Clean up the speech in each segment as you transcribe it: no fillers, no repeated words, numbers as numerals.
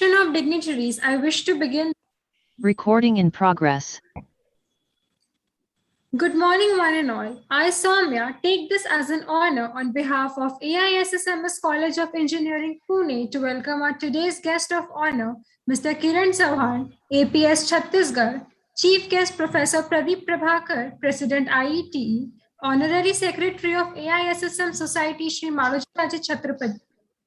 Attention of dignitaries, I wish to begin. Recording in progress. Good morning, one and all. I, Soumya, take this as an honor on behalf of AISSMS College of Engineering, Pune, to welcome our today's guest of honor, Mr. Kiran Chavan, APS Chhattisgarh, Chief Guest Professor Prabhakar, President IETE, Honorary Secretary of AISSM Society, Shri Malojiraje Chhatrapati,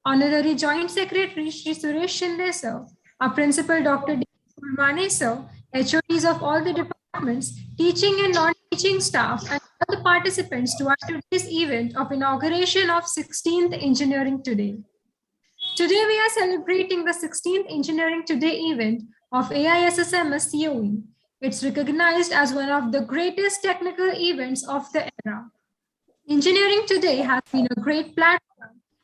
Honorary Joint Secretary, Shri Suresh Shinde, sir, our Principal, Dr. S Bormane, sir, HODs of all the departments, teaching and non-teaching staff, and all the participants to our today's event of inauguration of 16th Engineering Today. Today, we are celebrating the 16th Engineering Today event of AISSMS COE. It's recognized as one of the greatest technical events of the era. Engineering Today has been a great platform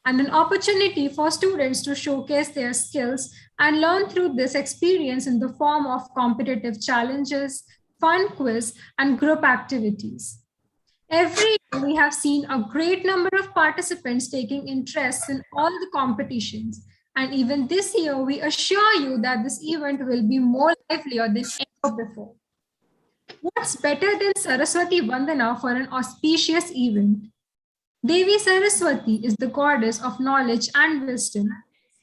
and an opportunity for students to showcase their skills and learn through this experience in the form of competitive challenges, fun quiz, and group activities. Every year, we have seen a great number of participants taking interest in all the competitions. And even this year, we assure you that this event will be more livelier than ever before. What's better than Saraswati Vandana for an auspicious event? Devi Saraswati is the goddess of knowledge and wisdom.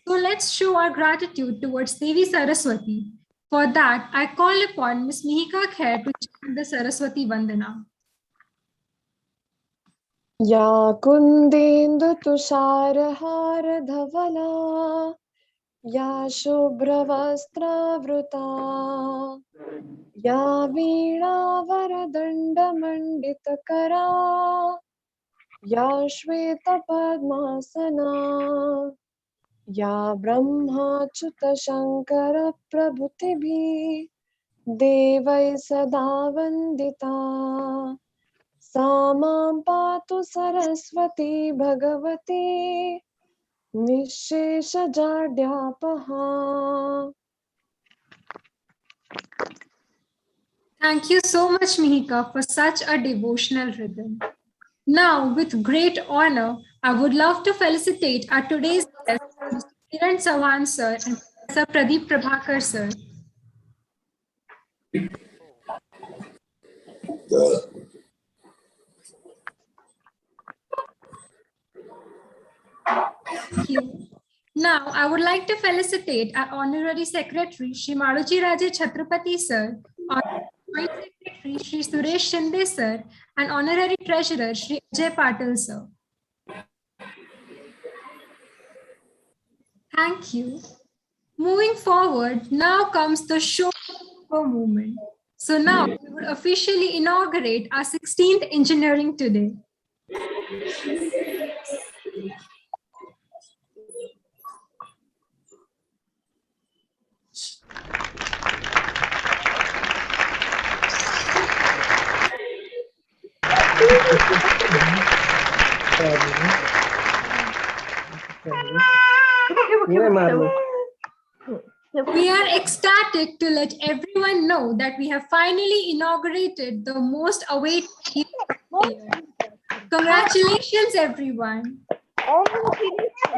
So let's show our gratitude towards Devi Saraswati. For that, I call upon Ms. Mihika Khair to chant the Saraswati Vandana. Ya kundendu tushar dhavala, ya shubhra vastra vruta, ya veena varadanda mandita kara, ya shweta padmasana, ya brahma chuta shankara prabhutibhi, devai sada vandita. Samam patu saraswati bhagavati nishesha jadyapaha. Thank you so much, Mihika, for such a devotional rhythm. Now, with great honor, I would love to felicitate our today's guests, Mr. Kiran Chavan, sir, and Professor Prabhakar, sir. Thank you. Now, I would like to felicitate our Honorary Secretary, Shri Malojiraje Chhatrapati, sir, Honorary Joint Secretary, Shri Suresh Shinde, sir, and Honorary Treasurer, Shri Ajay Patil, sir. Thank you. Moving forward, now comes the show movement. So now we would officially inaugurate our 16th Engineering Today. We are ecstatic to let everyone know that we have finally inaugurated the most awaited event. Congratulations, everyone.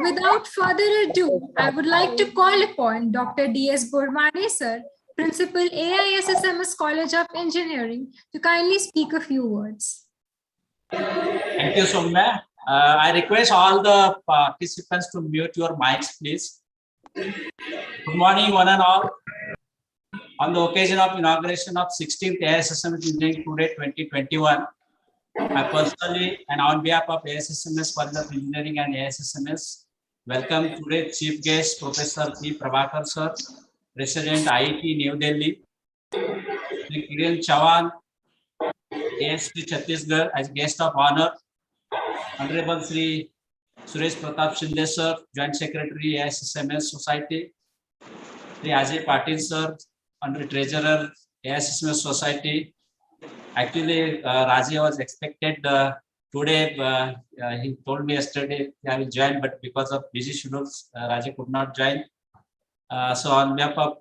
Without further ado, I would like to call upon Dr. S Bormane, sir, Principal AISSMS College of Engineering, to kindly speak a few words. Thank you, Soumya. I request all the participants to mute your mics, please. Good morning, one and all. On the occasion of inauguration of 16th AISSMS Engineering Today 2021, I personally and on behalf of AISSMS College of Engineering and AISSMS welcome today Chief Guest Professor Prabhakar sir, President IETE New Delhi, Shri Kiran Chavan, ASP Chhattisgarh as guest of honor, Honorable Shri Suresh Pratap Shinde sir, Joint Secretary AISSMS Society, Shri Ajay Patil sir, Honorary Treasurer AISSMS Society. Actually, Raji was expected today. He told me yesterday I will join, but because of busy schedules, Raji could not join. So on behalf of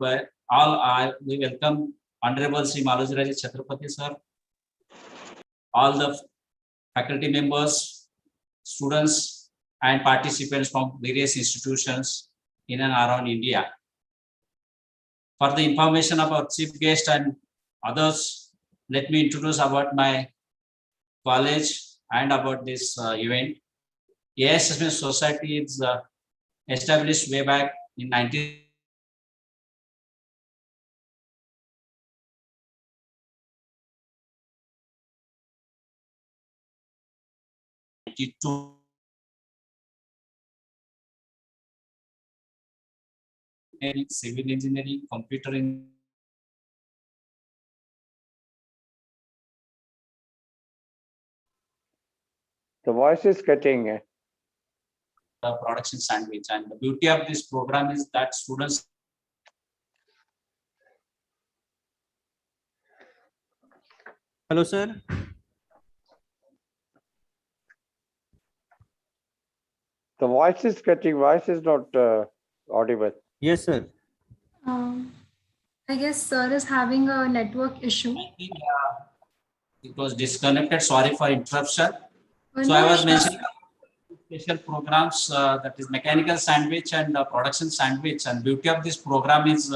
all, we welcome Honorable Sri Malojiraje Chhatrapati sir, all the faculty members, students, and participants from various institutions in and around India. For the information about chief guest and others, let me introduce about my college and about this event. AISSM Society is established way back in 1992. Civil engineering, computer engineering. The voice is cutting. Production sandwich, and the beauty of this program is that students Hello, sir. The voice is cutting. Voice is not audible. Yes, sir. I guess sir is having a network issue. I think it was disconnected. Sorry for interruption. So No I was issues. mentioning special programs that is mechanical sandwich and production sandwich. And beauty of this program is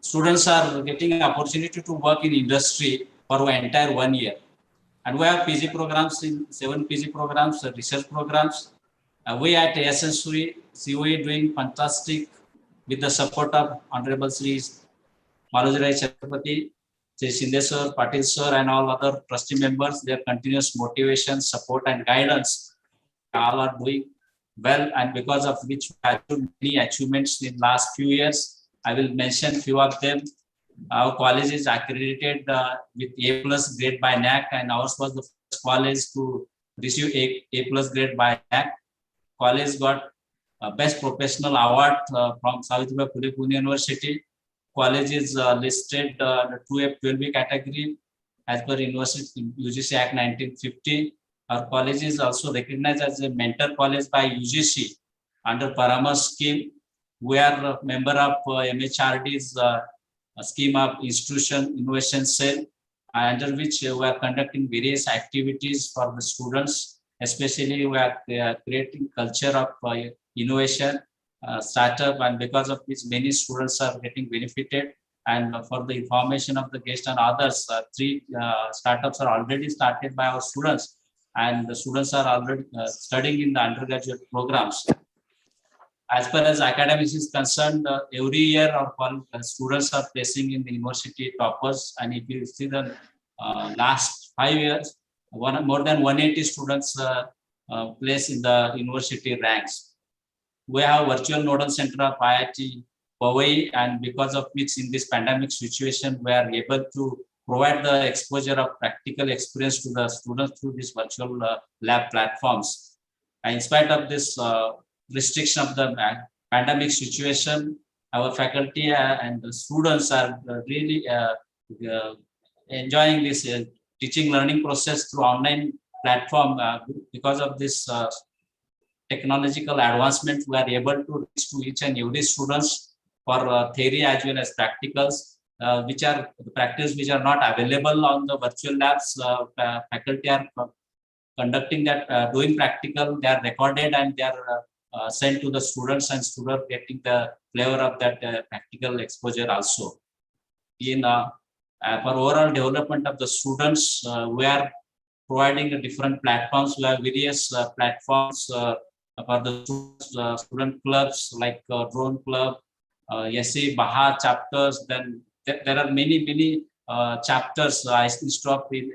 students are getting an opportunity to work in industry for the entire 1 year. And we have PG programs in 7 PG programs, research programs. We at AISSM COE doing fantastic with the support of Honorable Shri Malojiraje Chhatrapati, Shri Shinde sir, Patil sir, and all other trustee members. Their continuous motivation, support, and guidance all are doing well, and because of which we have many achievements in last few years. I will mention few of them. Our college is accredited with A+ grade by NAC, and ours was the first college to receive A+ grade by NAC. College got Best Professional Award from Savitri Pune University. College is listed 2F 12B category as per University UGC Act 1950. Our college is also recognized as a mentor college by UGC under Paramas scheme. We are a member of MHRD's scheme of Institution Innovation Cell, under which we are conducting various activities for the students. Especially, we are creating culture of innovation, startup, and because of which many students are getting benefited. And for the information of the guest and others, 3 startups are already started by our students, and the students are already studying in the undergraduate programs. As far as academics is concerned, every year our students are placing in the university toppers, and if you see the last 5 years, more than 180 students place in the university ranks. We have virtual nodal center of IIT Powai, and because of which in this pandemic situation, we are able to provide the exposure of practical experience to the students through these virtual lab platforms. And in spite of this restriction of the pandemic situation, our faculty and the students are really enjoying this teaching learning process through online platform. Because of this technological advancement, we are able to reach to each and every students for theory as well as practicals, which are the practice which are not available on the virtual labs. Faculty are conducting that, doing practical, they are recorded and they are sent to the students, and students getting the flavor of that practical exposure also. In for overall development of the students, we are providing different platforms. We have various platforms for the student clubs like drone club, SE Baha chapters. Then there are many chapters. I stop with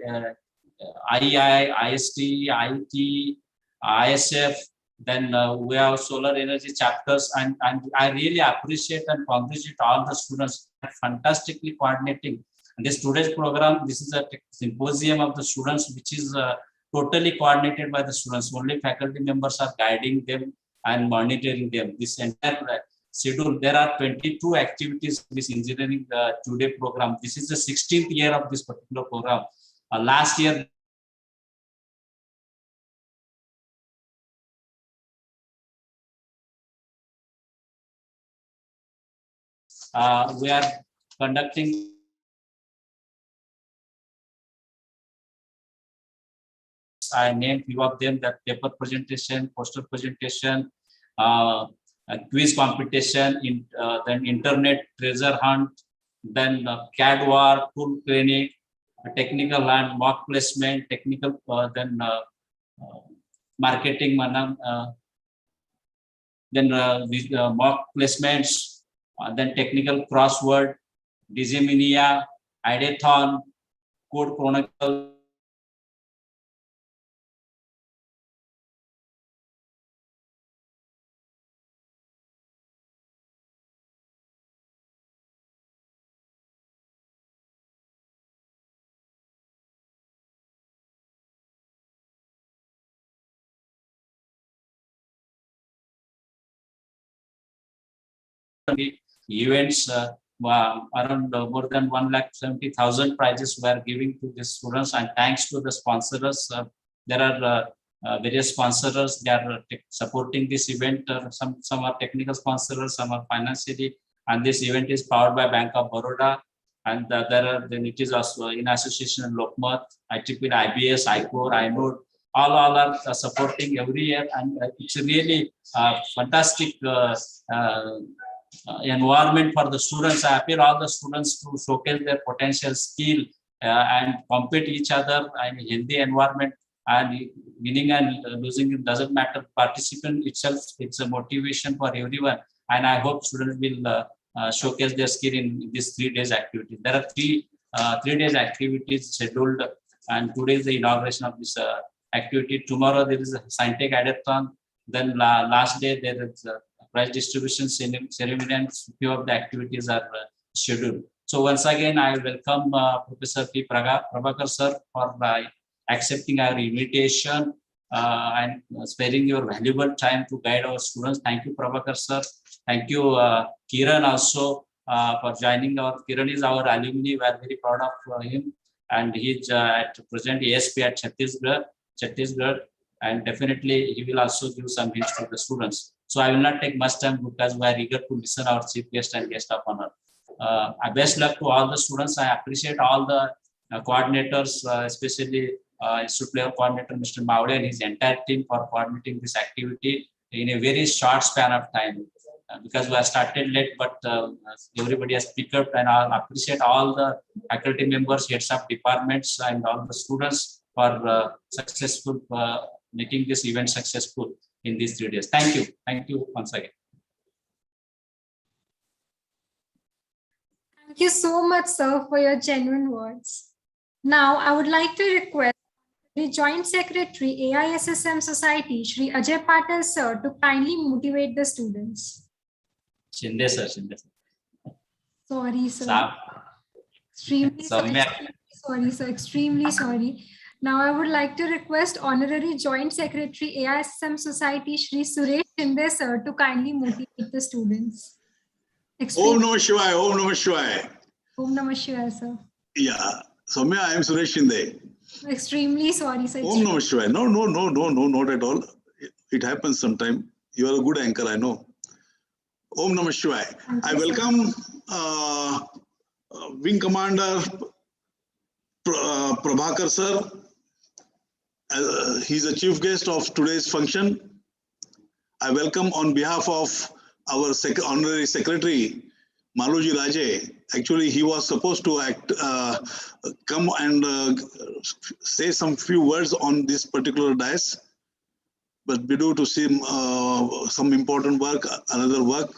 IEI, IST, IETE, ISF. Then we have solar energy chapters, and I really appreciate and congratulate all the students fantastically coordinating. And this today's program, this is a symposium of the students, which is totally coordinated by the students. Only faculty members are guiding them and monitoring them. This entire schedule, there are 22 activities in this engineering today program. This is the 16th year of this particular program. Last year, we are conducting I named few of them, that paper presentation, poster presentation, quiz competition, then internet treasure hunt, then CAD war, tool training, technical and mock placement, technical, then marketing, then these mock placements, then technical crossword, Digiminia, Ideathon, Code Chronicle. Events, around more than 1,70,000 prizes were giving to the students, and thanks to the sponsors. There are various sponsors. They are supporting this event. Some are technical sponsors, some are financially, and this event is powered by Bank of Baroda. And then it is also in association with Lokmat, ITP, IBS, ICOR, INOD. All are supporting every year, and it's really fantastic environment for the students. I appeal all the students to showcase their potential skill and compete each other in a healthy environment. And winning and losing, it doesn't matter. Participant itself, it's a motivation for everyone. And I hope students will showcase their skill in these 3 days activity. There are three 3 days activities scheduled, and today is the inauguration of this activity. Tomorrow there is a Scientech Adathon. Then last day there is prize distribution ceremony, and few of the activities are scheduled. So once again, I welcome Professor P. Prabhakar sir for accepting our invitation and sparing your valuable time to guide our students. Thank you, Prabhakar sir. Thank you, Kiran also for joining. Kiran is our alumni. We are very proud of him, and he is at present ASP at Chhattisgarh, and definitely he will also give some hints to the students. So I will not take much time because we are eager to listen our chief guest and guest of honor. Best luck to all the students. I appreciate all the coordinators, especially Institute Player Coordinator Mr. Mawale and his entire team for coordinating this activity in a very short span of time. Because we have started late, but everybody has picked up, and I appreciate all the faculty members, heads of departments, and all the students for successful making this event successful in these 3 days. Thank you once again. Thank you so much, sir, for your genuine words. Now, I would like to request the Joint Secretary, AISSM Society, Shri Ajay Patel, sir, to kindly motivate the students. Shinde sir. Sorry, sir. Extremely sorry. Now, I would like to request Honorary Joint Secretary, AISSM Society, Shri Suresh Shinde, sir, to kindly motivate the students. Om Namah Shivaya, Om Namah Shivaya. Om Namah Shivaya, sir. Yeah, Soumya, I am Suresh Shinde. Extremely sorry, sir. Om Namah Shivaya. No, not at all. It happens sometime. You are a good anchor, I know. Om Namah Shivaya. I welcome Wing Commander Prabhakar sir. He's a chief guest of today's function. I welcome on behalf of our Honorary Secretary, Malojiraje. Actually, he was supposed to come and say some few words on this particular dais, but due to some important work, another work,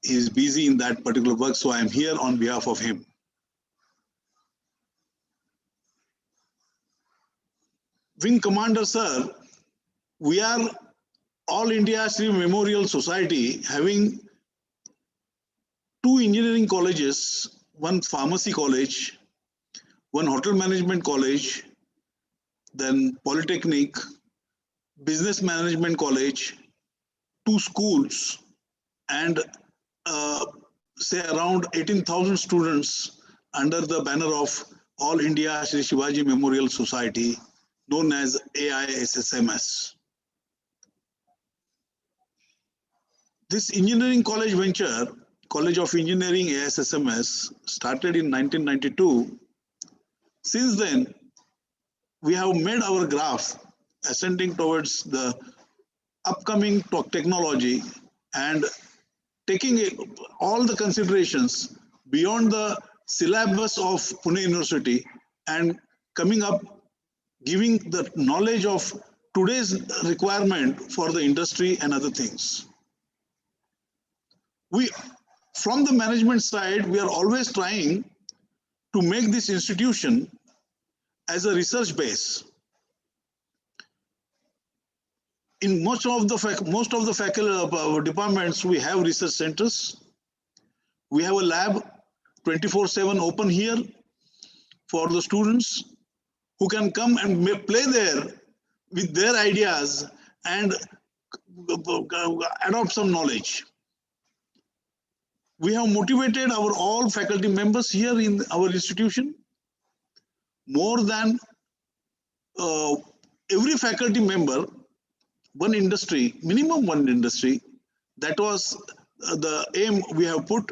he's busy in that particular work, so I am here on behalf of him. Wing Commander sir, we are All India Shri Memorial Society having 2 engineering colleges, 1 pharmacy college, 1 hotel management college, then polytechnic, business management college, 2 schools, and say around 18,000 students under the banner of All India Shri Shivaji Memorial Society, known as AISSMS. This engineering college venture, College of Engineering AISSMS, started in 1992. Since then, we have made our graph ascending towards the upcoming technology and taking all the considerations beyond the syllabus of Pune University and coming up, giving the knowledge of today's requirement for the industry and other things. From the management side, we are always trying to make this institution as a research base. In most of the faculty departments, we have research centers. We have a lab 24/7 open here for the students who can come and play there with their ideas and adopt some knowledge. We have motivated our all faculty members here in our institution. More than every faculty member, one industry, minimum one industry. That was the aim we have put,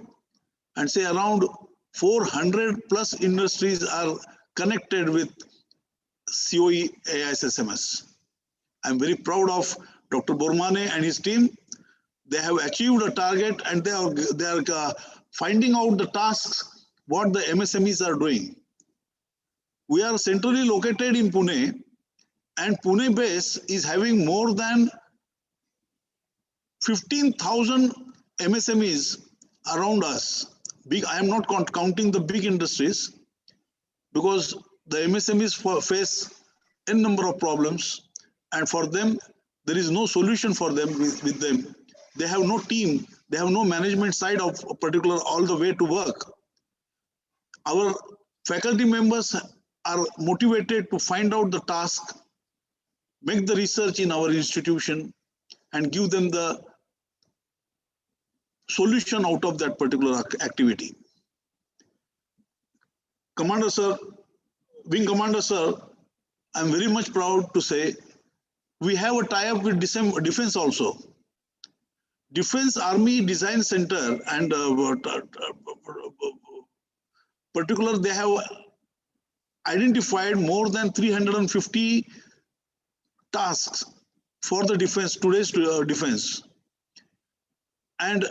and say around 400 plus industries are connected with COE AISSMS. I'm very proud of Dr. Bormane and his team. They have achieved a target and they are finding out the tasks, what the MSMEs are doing. We are centrally located in Pune, and Pune base is having more than 15,000 MSMEs around us. I am not counting the big industries, because the MSMEs face a number of problems, and for them, there is no solution for them with them. They have no team, they have no management side of a particular all the way to work. Our faculty members are motivated to find out the task, make the research in our institution, and give them the solution out of that particular activity. Commander sir, Wing Commander sir, I'm very much proud to say we have a tie-up with Defense also. Defense Army Design Center and particular, they have identified more than 350 tasks for the defense, today's defense. And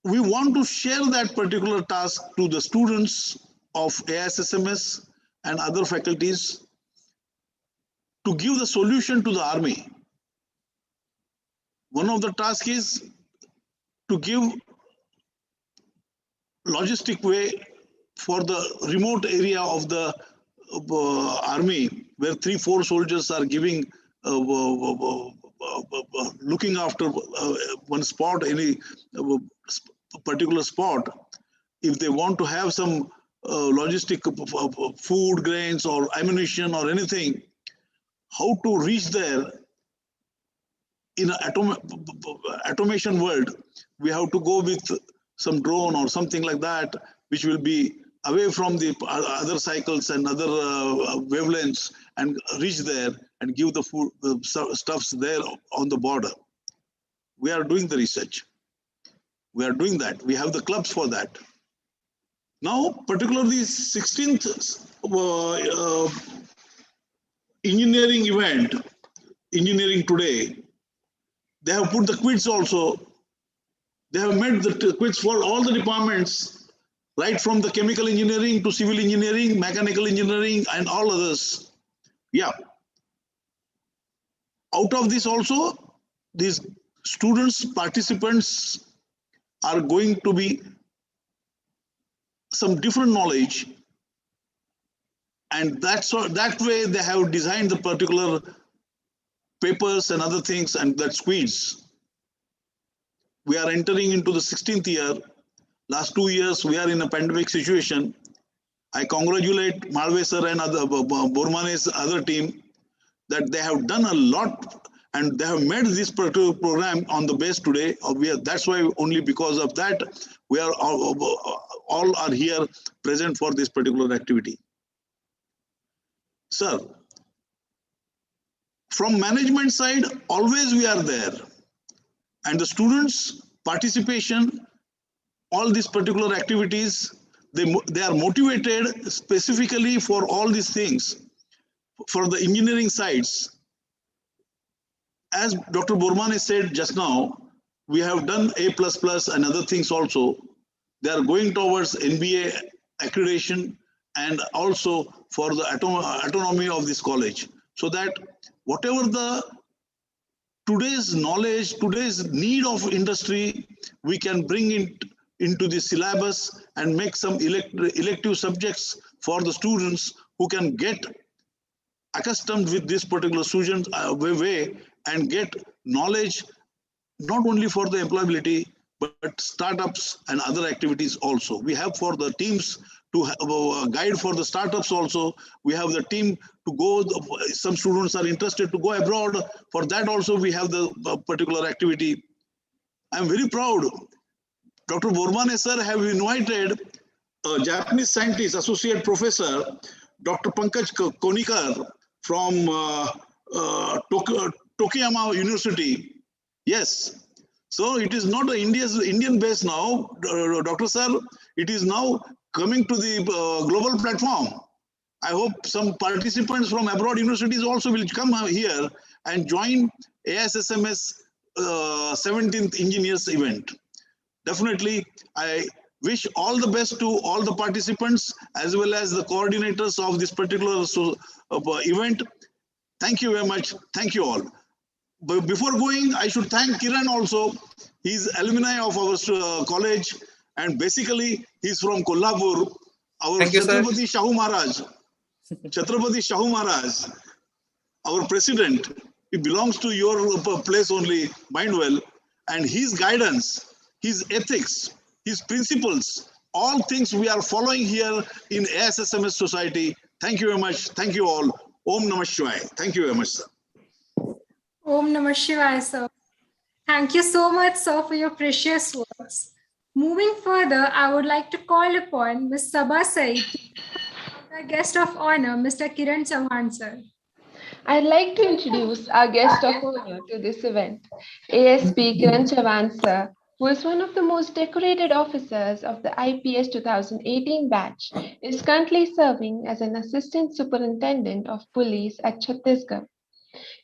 we want to share that particular task to the students of AISSMS and other faculties to give the solution to the army. One of the tasks is to give logistic way for the remote area of the army, where 3-4 soldiers are giving looking after one spot, any particular spot. If they want to have some logistic food, grains, or ammunition or anything, how to reach there. In an automation world, we have to go with some drone or something like that, which will be away from the other cycles and other wavelengths, and reach there and give the food, the stuffs there on the border. We are doing the research. We are doing that. We have the clubs for that. Now, particularly 16th engineering event, Engineering Today, they have put the quiz also. They have made the quiz for all the departments, right from the chemical engineering to civil engineering, mechanical engineering, and all others. Yeah. Out of this also, these students, participants are going to be some different knowledge. And that way they have designed the particular papers and other things, and that's quiz. We are entering into the 16th year. Last 2 years, we are in a pandemic situation. I congratulate Mawale sir and Bormane's other team that they have done a lot, and they have made this particular program on the base today. That's why only because of that, we are all are here present for this particular activity. Sir, from management side, always we are there. And the students' participation, all these particular activities, they are motivated specifically for all these things, for the engineering sides. As Dr. Bormane said just now, we have done A++ and other things also. They are going towards NBA accreditation and also for the autonomy of this college, so that whatever the today's knowledge, today's need of industry, we can bring it into the syllabus and make some elective subjects for the students who can get accustomed with this particular student way and get knowledge not only for the employability but startups and other activities also. We have for the teams to have a guide for the startups also. We have the team to go, some students are interested to go abroad. For that also we have the particular activity. I'm very proud. Dr. Bormane sir have invited a Japanese scientist, associate professor, Dr. Pankaj Konikar from Tokiyama University. Yes. So it is not Indian base now, Dr. Sir. It is now coming to the global platform. I hope some participants from abroad universities also will come here and join AISSMS 17th Engineers event. Definitely, I wish all the best to all the participants as well as the coordinators of this particular event. Thank you very much. Thank you all. But before going, I should thank Kiran also. He's alumni of our college, and basically he's from Kolhapur. Our Chhatrapati Shahu Maharaj, Chhatrapati Shahu Maharaj, our president, he belongs to your place only, mind well, and his guidance, his ethics, his principles, all things we are following here in AISSMS society. Thank you very much. Thank you all. Om Namah Shivaya. Thank you very much, sir. Om Namah Shivaya, sir. Thank you so much, sir, for your precious words. Moving further, I would like to call upon Ms. Sabha Said, our guest of honor, Mr. Kiran Chavan, sir. I'd like to introduce our guest of honor to this event, ASP Kiran Chavan, sir, who is one of the most decorated officers of the IPS 2018 batch, is currently serving as an Assistant Superintendent of Police at Chhattisgarh.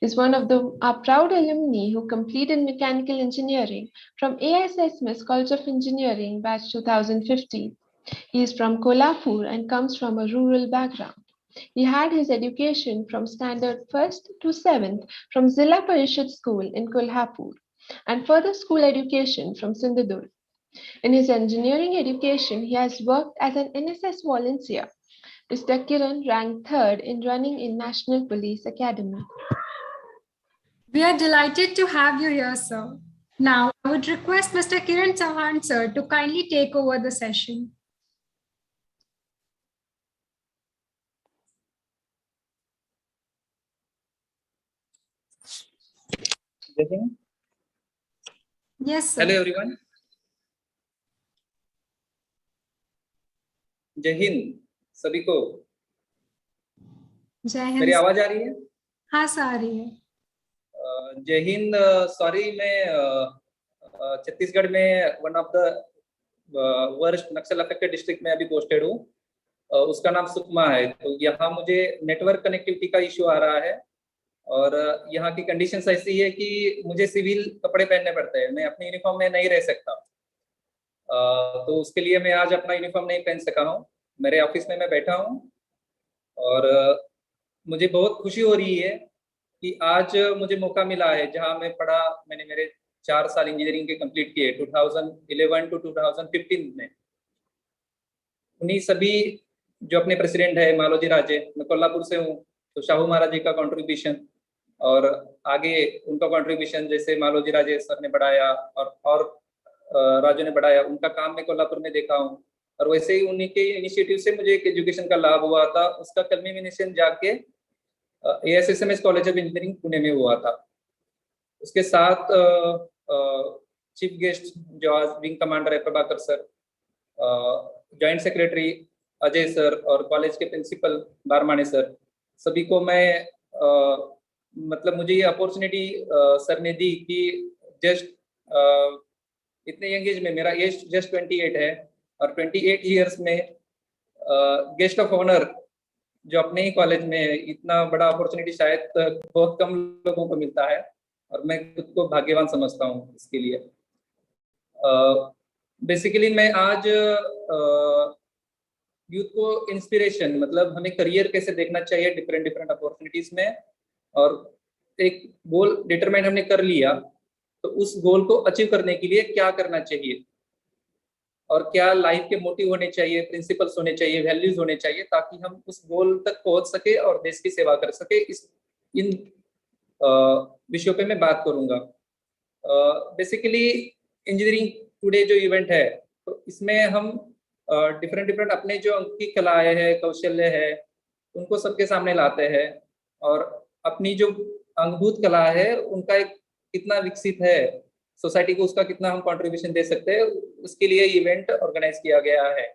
Is one of our proud alumni who completed mechanical engineering from AISSMS College of Engineering batch 2015. He is from Kolhapur and comes from a rural background. He had his education from standard 1st to 7th from Zilla Parishad School in Kolhapur and further school education from Sindhudurg. In his engineering education, he has worked as an NSS volunteer. Mr. Kiran ranked 3rd in running in National Police Academy. We are delighted to have you here, sir. Now, I would request Mr. Kiran Chavan, sir, to kindly take over the session. Yes, sir. Hello, everyone. जय हिंद सभी को। जय हिंद। मेरी आवाज आ रही है? हाँ sir, आ रही है। जय हिंद। सॉरी, मैं छत्तीसगढ़ में one of the worst Naxal affected district में अभी पोस्टेड हूँ। उसका नाम सुकमा है। तो यहाँ मुझे नेटवर्क कनेक्टिविटी का इश्यू आ रहा है और यहाँ की कंडीशंस ऐसी है कि मुझे सिविल कपड़े पहनने पड़ते हैं। मैं अपनी यूनिफॉर्म में नहीं रह सकता। तो उसके लिए मैं आज अपना यूनिफॉर्म नहीं पहन सका हूँ। मेरे ऑफिस में मैं बैठा हूँ और मुझे बहुत खुशी हो रही है कि आज मुझे मौका मिला है। जहाँ मैं पढ़ा, मैंने मेरे 4 साल इंजीनियरिंग के कंप्लीट किए 2011 टू 2015 में। उन्हीं सभी जो अपने प्रेसिडेंट है मालोजीराजे, मैं कोल्हापुर से हूँ, तो शाहू महाराज जी का कंट्रीब्यूशन और आगे उनका कंट्रीब्यूशन जैसे मालोजीराजे सर ने बढ़ाया और राजू ने बढ़ाया, उनका काम मैं कोल्हापुर में देखा हूँ। और वैसे ही उन्हीं के इनिशिएटिव से मुझे एक एजुकेशन का लाभ हुआ था। उसका कल्मिनेशन जाके AISSMS college of engineering Pune में हुआ था। उसके साथ चीफ गेस्ट जो आज विंग कमांडर है Prabhakar sir, joint secretary Ajay sir और कॉलेज के प्रिंसिपल बारमाने सर, सभी को मैं मतलब मुझे ये अपॉर्चुनिटी सर ने दी कि जस्ट इतने यंग एज में, मेरा एज जस्ट 28 है और 28 इयर्स में गेस्ट ऑफ ऑनर जो अपने ही कॉलेज में, इतना बड़ा अपॉर्चुनिटी शायद बहुत कम लोगों को मिलता है और मैं खुद को भाग्यवान समझता हूँ इसके लिए। बेसिकली मैं आज यूथ को इंस्पिरेशन, मतलब हमें करियर कैसे देखना चाहिए डिफरेंट डिफरेंट अपॉर्चुनिटीज में, और एक गोल डिटरमाइन हमने कर लिया, तो उस गोल को अचीव करने के लिए क्या करना चाहिए और क्या लाइफ के मोटिव होने चाहिए, प्रिंसिपल्स होने चाहिए, वैल्यूज होने चाहिए, ताकि हम उस गोल तक पहुंच सके और देश की सेवा कर सके। इन विषयों पे मैं बात करूंगा। बेसिकली इंजीनियरिंग टुडे जो इवेंट है, तो इसमें हम डिफरेंट डिफरेंट अपने जो अंक की कलाएं है, कौशल्य है, उनको सबके सामने लाते हैं, और अपनी जो अंगभूत कला है उनका एक कितना विकसित है, सोसाइटी को उसका कितना हम कंट्रीब्यूशन दे सकते हैं, उसके लिए इवेंट ऑर्गेनाइज किया गया है।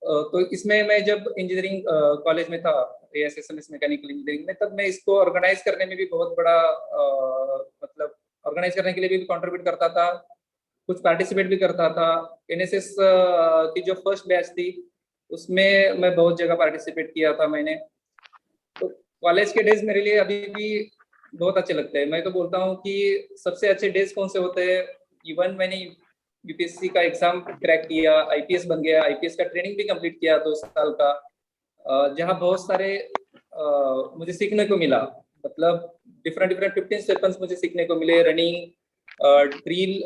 तो इसमें मैं जब इंजीनियरिंग कॉलेज में था, AISSMS मैकेनिकल इंजीनियरिंग में, तब मैं इसको ऑर्गेनाइज करने में भी बहुत बड़ा मतलब ऑर्गेनाइज करने के लिए भी कंट्रीब्यूट करता था, कुछ पार्टिसिपेट भी करता था। NSS की जो फर्स्ट बैच थी उसमें मैं बहुत जगह पार्टिसिपेट किया था मैंने। तो कॉलेज के डेज मेरे लिए अभी भी बहुत अच्छे लगते हैं। मैं तो बोलता हूँ कि सबसे अच्छे डेज कौन से होते हैं। इवन मैंने UPSC का एग्जाम क्रैक किया, IPS बन गया, IPS का ट्रेनिंग भी कंप्लीट किया 2 साल का, जहाँ बहुत सारे मुझे सीखने को मिला। मतलब डिफरेंट 15 वेपन्स मुझे सीखने को मिले, running, drill,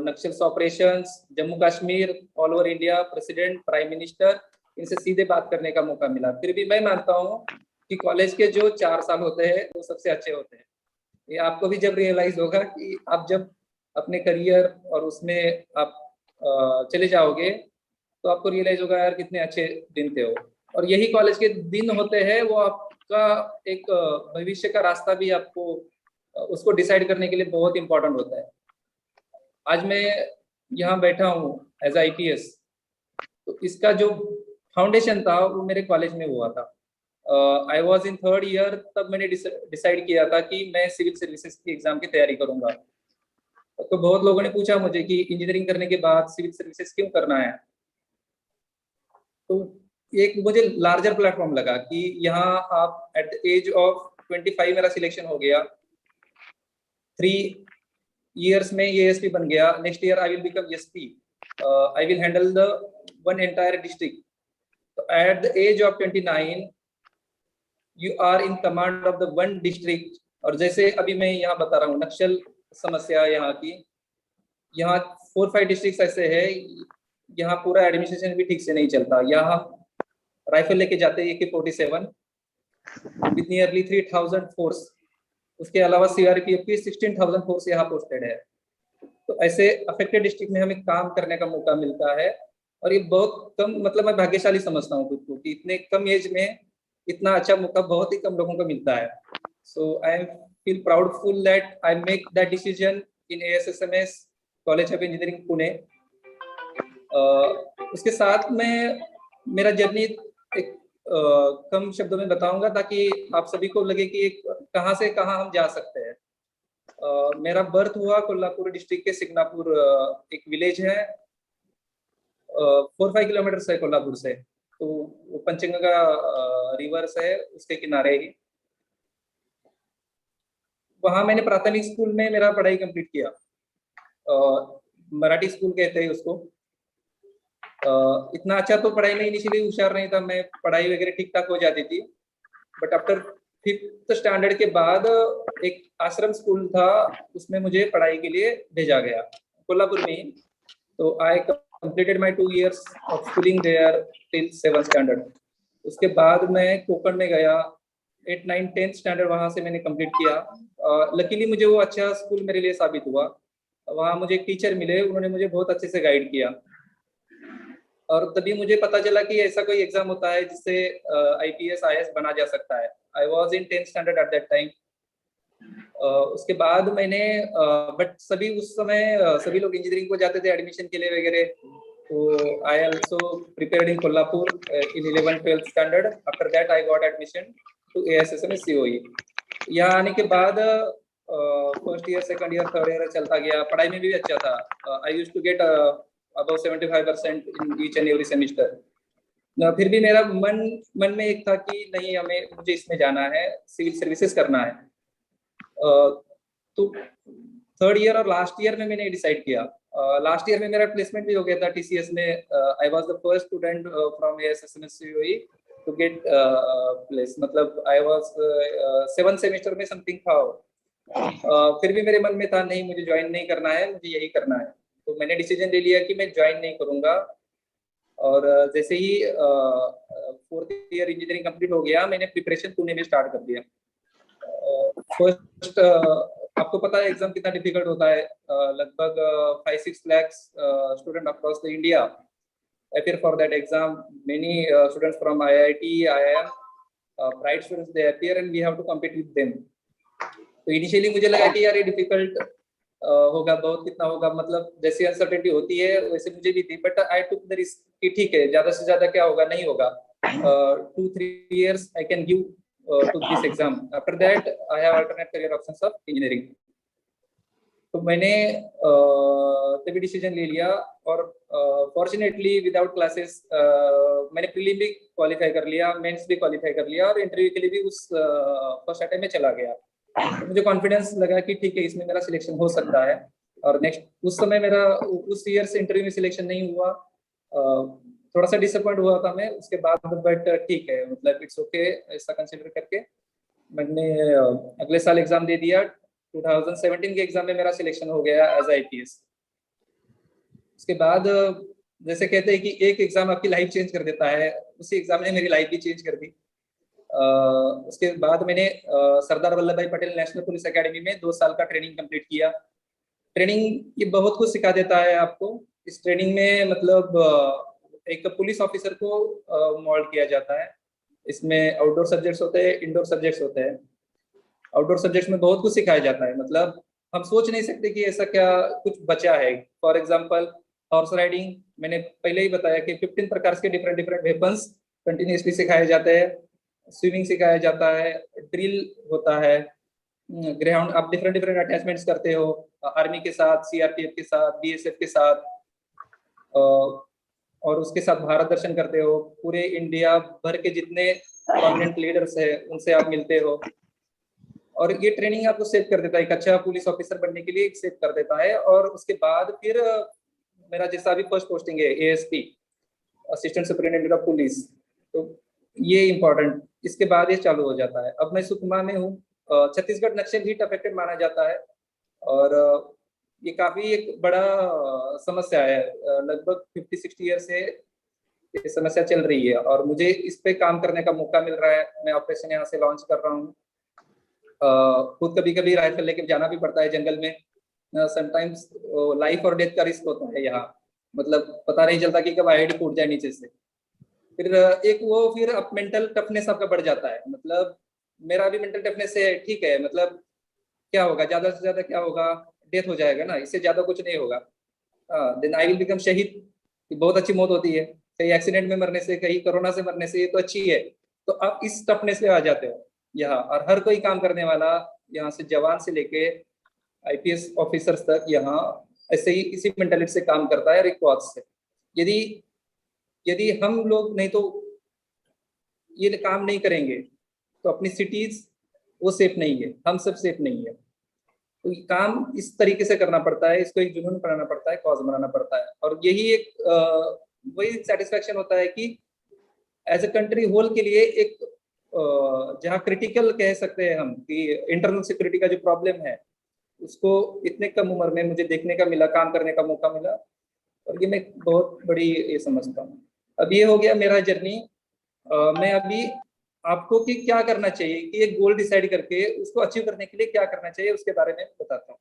Naxals operations, Jammu Kashmir, all over India, president, prime minister, इनसे सीधे बात करने का मौका मिला। फिर भी मैं मानता हूँ कि कॉलेज के जो 4 साल होते हैं वो सबसे अच्छे होते हैं। ये आपको भी जब रियलाइज होगा कि आप जब अपने करियर और उसमें आप चले जाओगे, तो आपको रियलाइज होगा यार कितने अच्छे दिन थे वो। और यही कॉलेज के दिन होते हैं, वो आपका एक भविष्य का रास्ता भी आपको उसको डिसाइड करने के लिए बहुत इंपॉर्टेंट होता है। आज मैं यहाँ बैठा हूँ एज IPS, तो इसका जो फाउंडेशन था वो मेरे कॉलेज में हुआ था। I was in 3rd year, तब मैंने डिसाइड किया था कि मैं सिविल सर्विसेज की एग्जाम की तैयारी करूंगा। तो बहुत लोगों ने पूछा मुझे कि इंजीनियरिंग करने के बाद सिविल सर्विसेज क्यों करना है। तो एक मुझे लार्जर प्लेटफॉर्म लगा कि यहाँ आप एट द एज ऑफ 25 मेरा सिलेक्शन हो गया, 3 years में ASP बन गया, next year I will become SP, I will handle the one entire district. तो at the age of 29 you are in command of the one district. और जैसे अभी मैं यहाँ बता रहा हूँ नक्सल समस्या यहाँ की, यहाँ 4-5 डिस्ट्रिक्ट ऐसे है, यहाँ पूरा एडमिनिस्ट्रेशन भी ठीक से नहीं चलता। यहाँ राइफल लेके जाते हैं AK-47 विद नियरली 3000 फोर्स, उसके अलावा CRPF की 16,000 फोर्स यहाँ पोस्टेड है। तो ऐसे अफेक्टेड डिस्ट्रिक्ट में हमें काम करने का मौका मिलता है, और ये बहुत कम, मतलब मैं भाग्यशाली समझता हूँ खुद को कि इतने कम एज में इतना अच्छा मौका बहुत ही कम लोगों को मिलता है। So I feel proudful that I make that decision in AISSMS college of engineering Pune. उसके साथ में मेरा जर्नी एक कम शब्दों में बताऊंगा ताकि आप सभी को लगे कि कहाँ से कहाँ हम जा सकते हैं। मेरा बर्थ हुआ कोल्हापुर डिस्ट्रिक्ट के सिग्नापुर, एक विलेज है 4-5 किलोमीटर है कोल्हापुर से, तो वो पंचगंगा रिवर्स है उसके किनारे ही। वहां मैंने प्राथमिक स्कूल में मेरा पढ़ाई कंप्लीट किया, मराठी स्कूल कहते हैं उसको। इतना अच्छा तो पढ़ाई में इनिशियली होशियार नहीं था मैं, पढ़ाई वगैरह ठीक ठाक हो जाती थी, बट आफ्टर 5th स्टैंडर्ड के बाद एक आश्रम स्कूल था, उसमें मुझे पढ़ाई के लिए भेजा गया कोल्हापुर में ही। तो I completed my 2 years of schooling there till 7th standard. उसके बाद मैं कोकण में गया, 8, 9, 10th स्टैंडर्ड वहां से मैंने कंप्लीट किया। लकीली मुझे वो अच्छा स्कूल मेरे लिए साबित हुआ। वहाँ मुझे एक टीचर मिले, उन्होंने मुझे बहुत अच्छे से गाइड किया, और तभी मुझे पता चला कि ऐसा कोई एग्जाम होता है जिससे IPS IAS बना जा सकता है। I was in 10th standard at that time. उसके बाद मैंने बट सभी उस समय सभी लोग इंजीनियरिंग को जाते थे एडमिशन के लिए वगैरह, तो I also prepared in Kolhapur in 11th 12th standard. After that I got admission to AISSMS COE। यहाँ आने के बाद first year, second year, third year चलता गया, पढ़ाई में भी अच्छा था। I used to get about 75% in each and every semester. फिर भी मेरा मन में एक था कि नहीं, मुझे इसमें जाना है, सिविल सर्विसेज करना है। तो 3rd ईयर और लास्ट ईयर में मैंने डिसाइड किया लास्ट ईयर में मेरा प्लेसमेंट भी हो गया था टीसीएस में. I was the first student from AISSMS COE to get place. मतलब आई वाज 7th सेमेस्टर में समथिंग था. फिर भी मेरे मन में था नहीं, मुझे ज्वाइन नहीं करना है, मुझे यही करना है. तो मैंने डिसीजन ले लिया कि मैं ज्वाइन नहीं करूंगा. और जैसे ही 4th ईयर इंजीनियरिंग कंप्लीट हो गया, मैंने प्रिपरेशन पुणे में स्टार्ट कर दिया. फर्स्ट आपको पता है एग्जाम कितना डिफिकल्ट होता है. लगभग 5-6 lakhs student across the India appear for that exam. Many students from IIT, IIM, bright students, they appear and we have to compete with them. तो इनिशियली मुझे लगा कि यार ये डिफिकल्ट होगा बहुत. कितना होगा, मतलब जैसी अनसर्टेनिटी होती है वैसे मुझे भी थी. But I took the risk कि ठीक है, ज्यादा से ज्यादा क्या होगा, नहीं होगा. 2-3 years I can give to this exam. After that I have alternate career options of engineering. तो मैंने तभी डिसीजन ले लिया. और फॉर्चुनेटली विदाउट क्लासेस मैंने प्रीलिम भी क्वालिफाई कर लिया, मेंस भी क्वालिफाई कर लिया और इंटरव्यू के लिए भी उस फर्स्ट अटेम्प्ट में चला गया. तो मुझे कॉन्फिडेंस लगा कि ठीक है, इसमें मेरा सिलेक्शन हो सकता है. और नेक्स्ट उस समय मेरा उस ईयर से इंटरव्यू में सिलेक्शन नहीं हुआ. थोड़ा सा डिसअपॉइंट हुआ था मैं उसके बाद. बट ठीक है, मतलब इट्स ओके, ऐसा कंसिडर करके मैंने अगले साल एग्जाम दे दिया. 2017 के एग्जाम में मेरा सिलेक्शन हो गया एज IPS. उसके बाद जैसे कहते हैं कि एक एग्जाम आपकी लाइफ चेंज कर देता है, उसी एग्जाम ने मेरी लाइफ भी चेंज कर दी. उसके बाद मैंने सरदार वल्लभ भाई पटेल नेशनल पुलिस एकेडमी में 2 साल का ट्रेनिंग कंप्लीट किया. ट्रेनिंग ये बहुत कुछ सिखा देता है आपको. इस ट्रेनिंग में मतलब एक पुलिस ऑफिसर को मोल्ड किया जाता है. इसमें आउटडोर सब्जेक्ट्स होते हैं, इंडोर सब्जेक्ट्स होते हैं. आउटडोर सब्जेक्ट्स में बहुत कुछ सिखाया जाता है. मतलब हम सोच नहीं सकते कि ऐसा क्या कुछ बचा है. फॉर एग्जांपल हॉर्स राइडिंग, मैंने पहले ही बताया कि 15 प्रकार के डिफरेंट वेपन्स कंटिन्यूसली सिखाए जाते हैं. स्विमिंग सिखाया जाता है, ड्रिल होता है, ग्रेहाउंड आप डिफरेंट अटैचमेंट्स करते हो आर्मी के साथ, CRPF के साथ, BSF के साथ, और उसके साथ भारत दर्शन करते हो. पूरे इंडिया भर के जितने प्रोमिनेंट लीडर्स है उनसे आप मिलते हो. और ये ट्रेनिंग आपको सेव कर देता है, एक अच्छा पुलिस ऑफिसर बनने के लिए सेव कर देता है. और उसके बाद फिर मेरा जैसा अभी फर्स्ट पोस्टिंग है ASP, assistant superintendent of police, तो ये इम्पोर्टेंट. इसके बाद ये चालू हो जाता है. अब मैं सुकमा में हूँ. छत्तीसगढ़ नक्सल हीट अफेक्टेड माना जाता है और ये काफी एक बड़ा समस्या है. लगभग 50-60 ईयर से ये समस्या चल रही है और मुझे इस पे काम करने का मौका मिल रहा है. मैं ऑपरेशन यहाँ से लॉन्च कर रहा हूँ. खुद कभी कभी राइफल लेके जाना भी पड़ता है जंगल में. समटाइम्स लाइफ और डेथ का रिस्क होता है यहाँ. मतलब पता नहीं चलता कि कब IED फूट जाए नीचे से. फिर एक वो फिर अब मेंटल टफनेस आपका बढ़ जाता है. मतलब मेरा भी मेंटल टफनेस है, ठीक है, मतलब क्या होगा, ज्यादा से ज्यादा क्या होगा, डेथ हो जाएगा ना, इससे ज्यादा कुछ नहीं होगा. देन आई विल बिकम शहीद. बहुत अच्छी मौत होती है, कहीं एक्सीडेंट में मरने से, कहीं कोरोना से मरने से, ये तो अच्छी है. तो आप इस टफनेस पे आ जाते हो यहाँ. और हर कोई काम करने वाला यहाँ से जवान से लेके IPS ऑफिसर्स तक यहाँ ऐसे ही इसी मेंटालिटी से काम करता है, रिक्वाज से. यदि हम लोग नहीं तो ये काम नहीं करेंगे तो अपनी सिटीज वो सेफ नहीं है, हम सब सेफ नहीं है. तो काम इस तरीके से करना पड़ता है, इसको एक जुनून बनाना पड़ता है, कॉज बनाना पड़ता है. और यही एक वही सेटिस्फेक्शन होता है कि एज ए कंट्री होल के लिए एक जहाँ क्रिटिकल कह सकते हैं हम कि इंटरनल सिक्योरिटी का जो प्रॉब्लम है उसको इतने कम उम्र में मुझे देखने का मिला, काम करने का मौका मिला. और ये मैं बहुत बड़ी ये समझता हूँ. अब ये हो गया मेरा जर्नी. मैं अभी आपको कि क्या करना चाहिए, कि एक गोल डिसाइड करके उसको अचीव करने के लिए क्या करना चाहिए उसके बारे में बताता हूँ.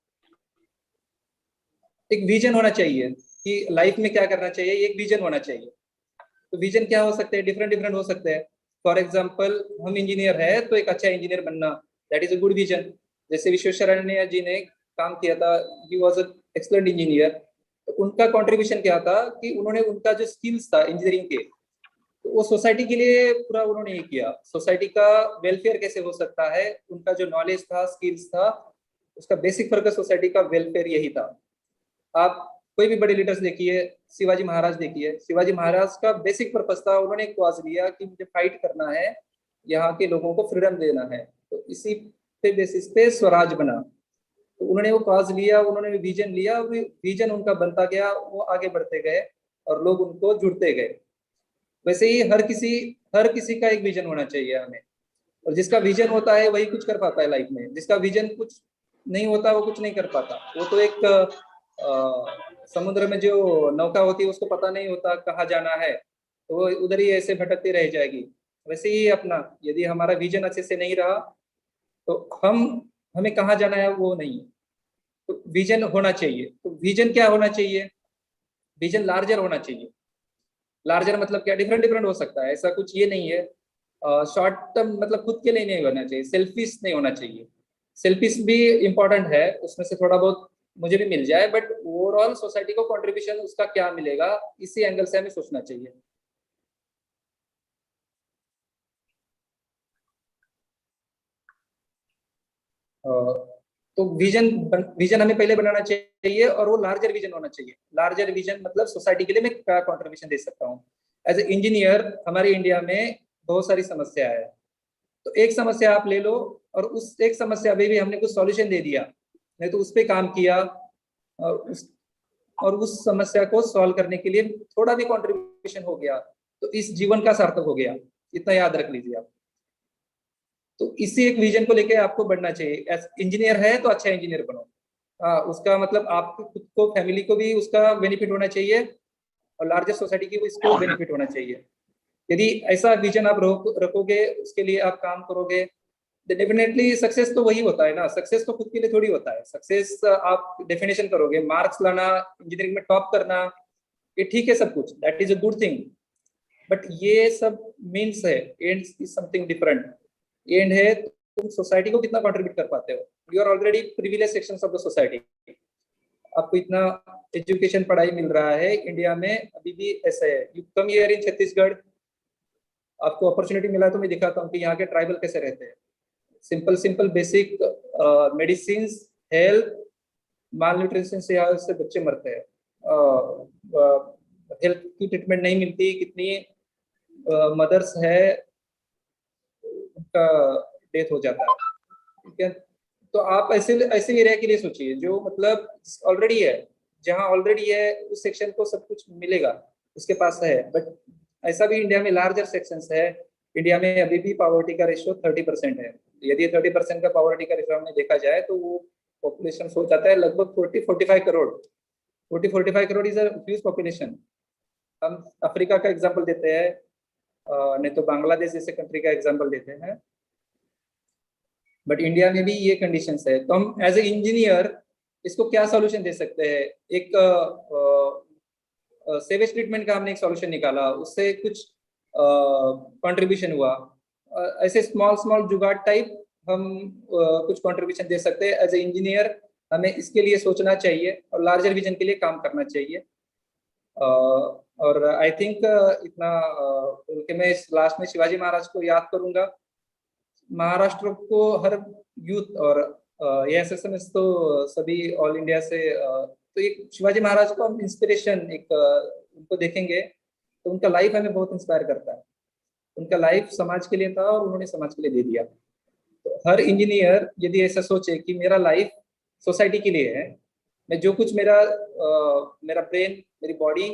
एक विजन होना चाहिए कि लाइफ में क्या करना चाहिए, एक विजन होना चाहिए. तो विजन क्या हो सकते हैं, डिफरेंट हो सकते हैं. फॉर एग्जाम्पल हम इंजीनियर है तो एक अच्छा इंजीनियर बनना, that is a good vision. जैसे विश्वेश्वरैया जी ने काम किया था, he was a excellent engineer. तो उनका कंट्रीब्यूशन क्या था कि उन्होंने उनका जो स्किल्स था इंजीनियरिंग के, तो वो सोसाइटी के लिए पूरा उन्होंने ये किया. सोसाइटी का वेलफेयर कैसे हो सकता है, उनका जो नॉलेज था, स्किल्स था, उसका बेसिक फोकस सोसाइटी का वेलफेयर यही था. आप कोई भी बड़े लीडर्स देखिए, शिवाजी महाराज देखिए, शिवाजी महाराज का बेसिक पर्पस था, उन्होंने एक कॉज लिया कि मुझे फाइट करना है, यहाँ के लोगों को फ्रीडम देना है. तो इसी पे बेसिस पे स्वराज बना. तो उन्होंने वो कॉज लिया, उन्होंने विजन लिया, विजन उनका बनता गया, वो आगे बढ़ते गए और लोग उनको जुड़ते गए। वैसे ही हर किसी का एक विजन होना चाहिए हमें, और जिसका विजन होता है वही कुछ कर पाता है लाइफ में, जिसका विजन कुछ नहीं होता वो कुछ नहीं कर पाता। वो तो एक समुद्र में जो नौका होती है उसको पता नहीं होता कहाँ जाना है, तो वो उधर ही ऐसे भटकती रह जाएगी। वैसे ही अपना यदि हमारा विजन अच्छे से नहीं रहा तो हमें कहाँ जाना है वो नहीं, तो विजन होना चाहिए। तो विजन क्या होना चाहिए? विजन लार्जर होना चाहिए। लार्जर मतलब क्या? डिफरेंट डिफरेंट हो सकता है, ऐसा कुछ ये नहीं है। शॉर्ट टर्म मतलब खुद के लिए नहीं होना चाहिए, सेल्फिश नहीं होना चाहिए। सेल्फिश भी इम्पोर्टेंट है, उसमें से थोड़ा बहुत मुझे भी मिल जाए, बट ओवरऑल सोसाइटी को कंट्रीब्यूशन उसका क्या मिलेगा, इसी एंगल से हमें सोचना चाहिए। तो विजन हमें पहले बनाना चाहिए, और वो लार्जर विजन होना चाहिए। लार्जर विजन मतलब सोसाइटी के लिए मैं क्या कंट्रीब्यूशन दे सकता हूँ। एज ए इंजीनियर हमारे इंडिया में बहुत सारी समस्या है, तो एक समस्या आप ले लो और उस एक समस्या पे भी हमने कुछ सॉल्यूशन दे दिया, नहीं तो उस पर काम किया और उस समस्या को सॉल्व करने के लिए थोड़ा भी कंट्रीब्यूशन हो गया, तो इस जीवन का सार्थक हो गया। इतना याद रख लीजिए आप। तो इसी एक विजन को लेके आपको बढ़ना चाहिए। इंजीनियर है तो अच्छा इंजीनियर बनो। उसका मतलब आपको खुद को, फैमिली को भी उसका बेनिफिट होना चाहिए, और लार्जर सोसाइटी की भी इसको बेनिफिट होना चाहिए। यदि ऐसा विजन आप रखोगे, उसके लिए आप काम करोगे, डेफिनेटली सक्सेस तो वही होता है ना। सक्सेस तो खुद के लिए थोड़ी होता है। सक्सेस आप डेफिनेशन करोगे, मार्क्स लाना, इंजीनियरिंग में टॉप करना, ये ठीक है सब कुछ, that is a good thing, but ये सब मीन्स है, and is something different. And है तुम सोसाइटी को कितना कंट्रीब्यूट कर पाते हो। You are already privilege sections of the society. आपको इतना एजुकेशन पढ़ाई मिल रहा है इंडिया में, अभी भी ऐसा है। You come here in Chhattisgarh, आपको अपॉर्चुनिटी मिला है तो मैं दिखाता हूँ कि यहाँ के ट्राइबल कैसे रहते हैं। सिंपल बेसिक मेडिसिन, हेल्थ, माल न्यूट्रिशन से यहाँ से बच्चे मरते हैं। हेल्थ की ट्रीटमेंट नहीं मिलती, कितनी मदर्स है उनका डेथ हो जाता है। ठीक है, तो आप ऐसे एरिया के लिए सोचिए जो मतलब ऑलरेडी है, जहाँ ऑलरेडी है उस सेक्शन को सब कुछ मिलेगा, उसके पास है। बट ऐसा भी इंडिया में लार्जर सेक्शंस है। इंडिया में अभी भी पॉवर्टी का रेशियो 30% है। यदि 30% का पॉवर्टी का रेशियो हमने देखा जाए तो वो पॉपुलेशन हो जाता है लगभग 40-45 crore. 40-45 crore is a huge population. हम अफ्रीका का एग्जाम्पल देते हैं, नहीं तो बांग्लादेश जैसे कंट्री का एग्जाम्पल देते हैं, बट इंडिया में भी ये कंडीशंस है। तो हम एज ए इंजीनियर इसको क्या सॉल्यूशन दे सकते हैं? एक सेवेज ट्रीटमेंट का हमने एक सॉल्यूशन निकाला, उससे कुछ कंट्रीब्यूशन हुआ। ऐसे स्मॉल जुगाड़ टाइप हम कुछ कंट्रीब्यूशन दे सकते हैं। एज ए इंजीनियर हमें इसके लिए सोचना चाहिए और लार्जर विजन के लिए काम करना चाहिए। और आई थिंक इतना उनके मैं लास्ट में शिवाजी महाराज को याद करूंगा। महाराष्ट्र को हर यूथ और AISSMS तो सभी ऑल इंडिया से, तो एक शिवाजी महाराज को हम इंस्पिरेशन एक उनको देखेंगे तो उनका लाइफ हमें बहुत इंस्पायर करता है। उनका लाइफ समाज के लिए था और उन्होंने समाज के लिए दे दिया। तो हर इंजीनियर यदि ऐसा सोचे कि मेरा लाइफ सोसाइटी के लिए है, मैं जो कुछ मेरा ब्रेन, मेरी बॉडी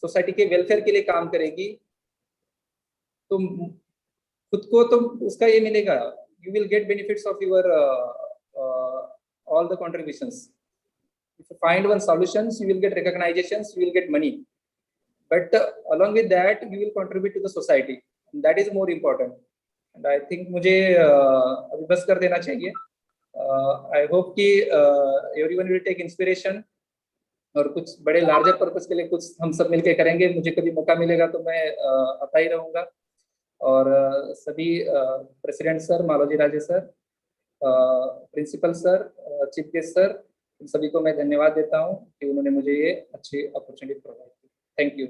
सोसाइटी के वेलफेयर के लिए काम करेगी, तो खुद को तो उसका ये मिलेगा। You will get benefits of your all the contributions. If you find one solutions, you will get recognitions, you will get money, but along with that you will contribute to the society, and that is more important. And I think मुझे अभी बस कर देना चाहिए। I hope कि everyone will take inspiration और कुछ बड़े लार्जर पर्पस के लिए कुछ हम सब मिलकर करेंगे। मुझे कभी मौका मिलेगा तो मैं आता ही रहूँगा। और सभी president sir, Malojiraje sir, principal sir, chief guest sir, इन सभी को मैं धन्यवाद देता हूँ कि उन्होंने मुझे ये अच्छी अपॉर्चुनिटी प्रोवाइड की। Thank you.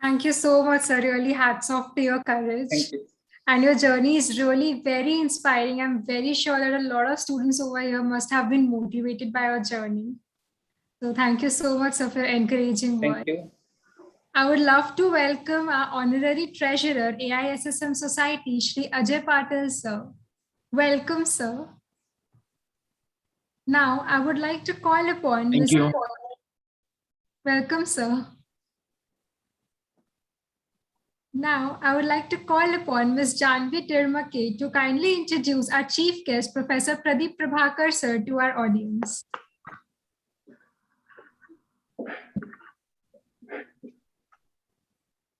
Thank you so much, sir. Really hats off to your courage. Thank you. And your journey is really very inspiring. I'm very sure that a lot of students over here must have been motivated by your journey. So thank you so much, sir, for your encouraging words. Thank you. I would love to welcome our Honorary Treasurer, AISSM Society, Shri Ajay Patil, sir. Welcome, sir. Now, I would like to call upon Thank Mr. you. Welcome, sir. Now, I would like to call upon Ms. Janvi Tirmake to kindly introduce our chief guest, Professor Pradeep Prabhakar, sir, to our audience.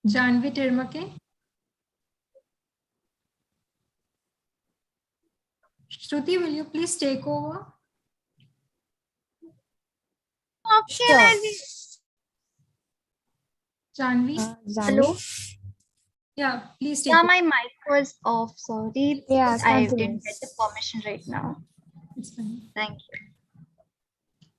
Janvi Tirmake. Shruti, will you please take over? Sure. Janvi? Hello? Yeah, please take Yeah, over. my mic was off. Sorry. Yeah, I continue. didn't get the permission right now. It's fine. Thank you.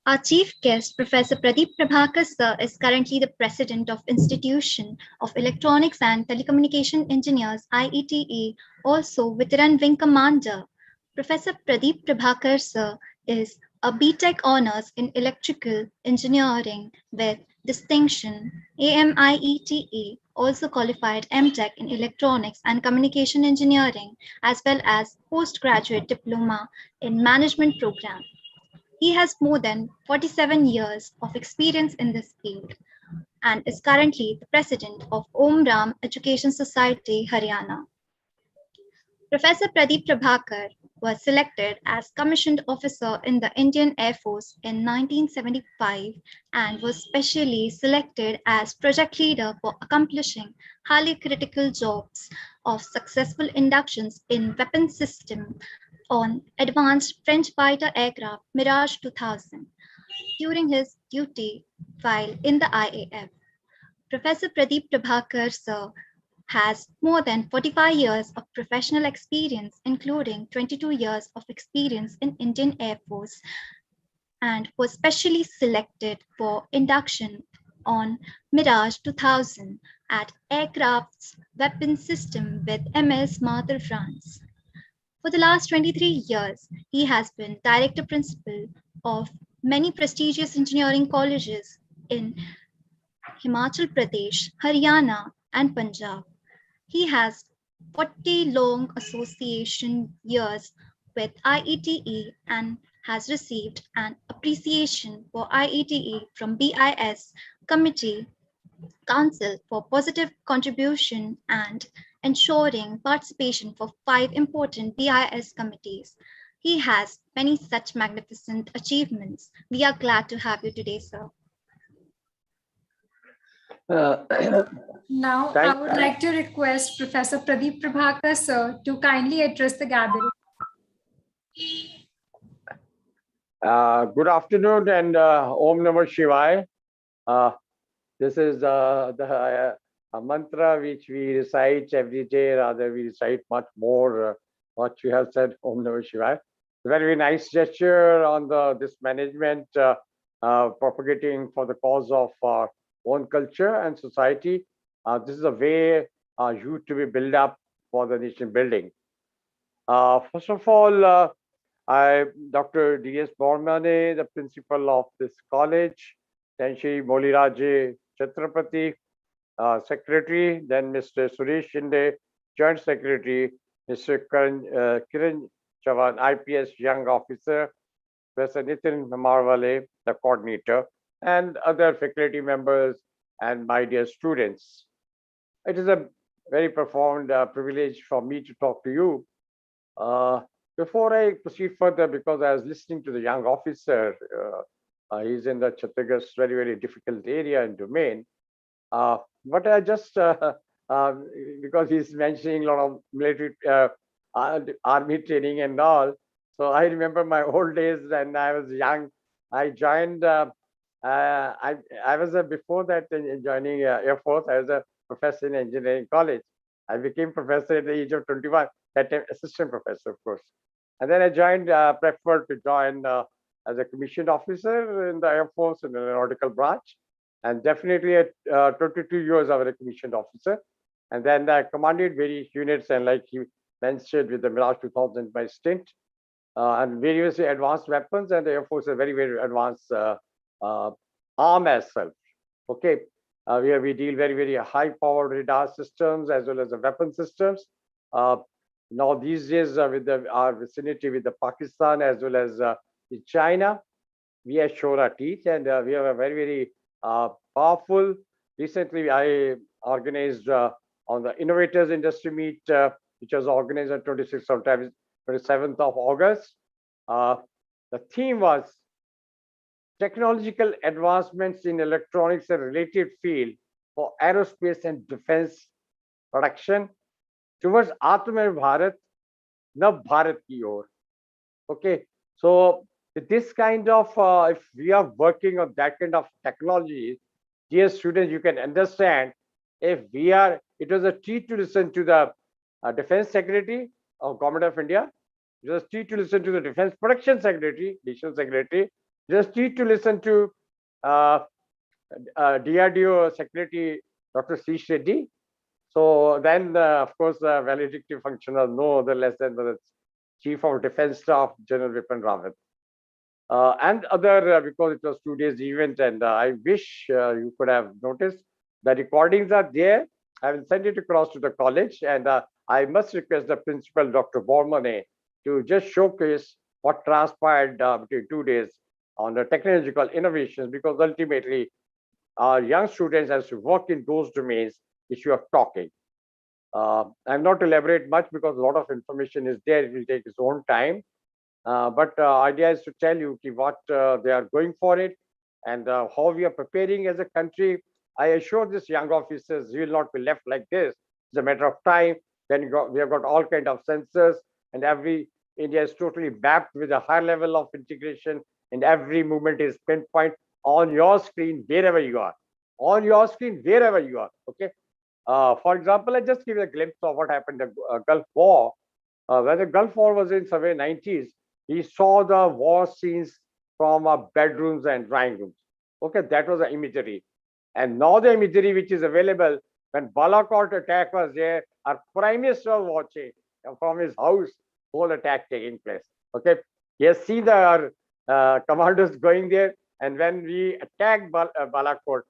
Our chief guest, Professor Pradeep Prabhakar sir, is currently the president of Institution of Electronics and Telecommunication Engineers, IETE, also Veteran Wing Commander. Professor Pradeep Prabhakar sir is a BTech honors in Electrical Engineering with distinction, AMIETE, also qualified MTech in Electronics and Communication Engineering, as well as postgraduate diploma in Management Program. He has more than 47 years of experience in this field and is currently the president of Om Ram Education Society, Haryana. Professor Pradeep Prabhakar was selected as commissioned officer in the Indian Air Force in 1975 and was specially selected as project leader for accomplishing highly critical jobs of successful inductions in weapon system on advanced French fighter aircraft Mirage 2000 during his duty while in the IAF. Professor Pradeep Prabhakar sir has more than 45 years of professional experience, including 22 years of experience in Indian Air Force, and was specially selected for induction on Mirage 2000 at Aircraft's Weapon System with MS Martyr France. For the last 23 years, he has been Director Principal of many prestigious engineering colleges in Himachal Pradesh, Haryana, and Punjab. He has 40 long association years with IETE and has received an appreciation for IETE from BIS Committee Council for positive contribution and ensuring participation for 5 important BIS committees. He has many such magnificent achievements. We are glad to have you today, sir. Now, I would like to request Professor Pradeep Prabhakar, sir, to kindly address the gathering. Good afternoon and Om Namah Shivaya. This is the mantra which we recite every day, rather we recite much more what you have said, Om Namah Shivaya. Very nice gesture on this management propagating for the cause of our own culture and society. This is a way youth to be built up for the nation building. First of all, Dr. S Bormane, the principal of this college, then Shri Malojiraje Chhatrapati, secretary, then Mr. Suresh Shinde, joint secretary, Mr. Kiran Chavan, IPS young officer, Professor Nitin, Mawale, the coordinator, and other faculty members and my dear students. It is a very profound privilege for me to talk to you. Before I proceed further, because I was listening to the young officer, he's in the Chhattisgarh, very difficult area and domain. But I just, because he's mentioning a lot of military army training and all, so I remember my old days when I was young. I joined, I was before that in joining Air Force, I was a professor in engineering college. I became professor at the age of 21, that time assistant professor, of course. And then I joined, preferred to join as a commissioned officer in the Air Force in the aeronautical branch. And definitely at 22 years, I was a commissioned officer. And then I commanded various units, and like he mentioned with the Mirage 2000, my stint, and various advanced weapons, and the Air Force is very advanced arm as such. Okay, where we deal very high-powered radar systems as well as the weapon systems. Now these days with our vicinity with the Pakistan as well as in China. We have shown our teeth, and we have a very, very powerful. Recently, I organized on the Innovators Industry Meet, which was organized on 26th of 27th of August. The theme was technological advancements in electronics and related field for aerospace and defense production towards Atmanirbhar Bharat, Nav Bharat ki or. Okay, so this kind of, if we are working on that kind of technology, dear students, you can understand if we are, it was a treat to listen to the Defense Secretary of Government of India. It was a treat to listen to the Defense Production Secretary, Additional Secretary. It was a treat to listen to DRDO Secretary Dr. C. Shri. So then, of course, the valedictory function was no other less than the Chief of Defense Staff, General Vipin Rawat. And other, because it was 2 days event, and I wish you could have noticed the recordings are there. I will send it across to the college, and I must request the principal, Dr. Bormane, to just showcase what transpired between 2 days on the technological innovations, because ultimately our young students has to work in those domains which you are talking. I'm not elaborate much because a lot of information is there. It will take its own time. But idea is to tell you what they are going for it, and how we are preparing as a country. I assure these young officers, you will not be left like this. It's a matter of time. Then we have got all kind of sensors, and India is totally mapped with a high level of integration, and every movement is pinpoint on your screen wherever you are. On your screen wherever you are. Okay. For example, I just give you a glimpse of what happened in the Gulf War. When the Gulf War was in somewhere 90s, we saw the war scenes from our bedrooms and drawing rooms. Okay, that was the imagery. And now the imagery which is available, when Balakot attack was there, our Prime Minister was watching from his house, whole attack taking place. Okay, he has seen the commanders going there, and when we attacked Balakot,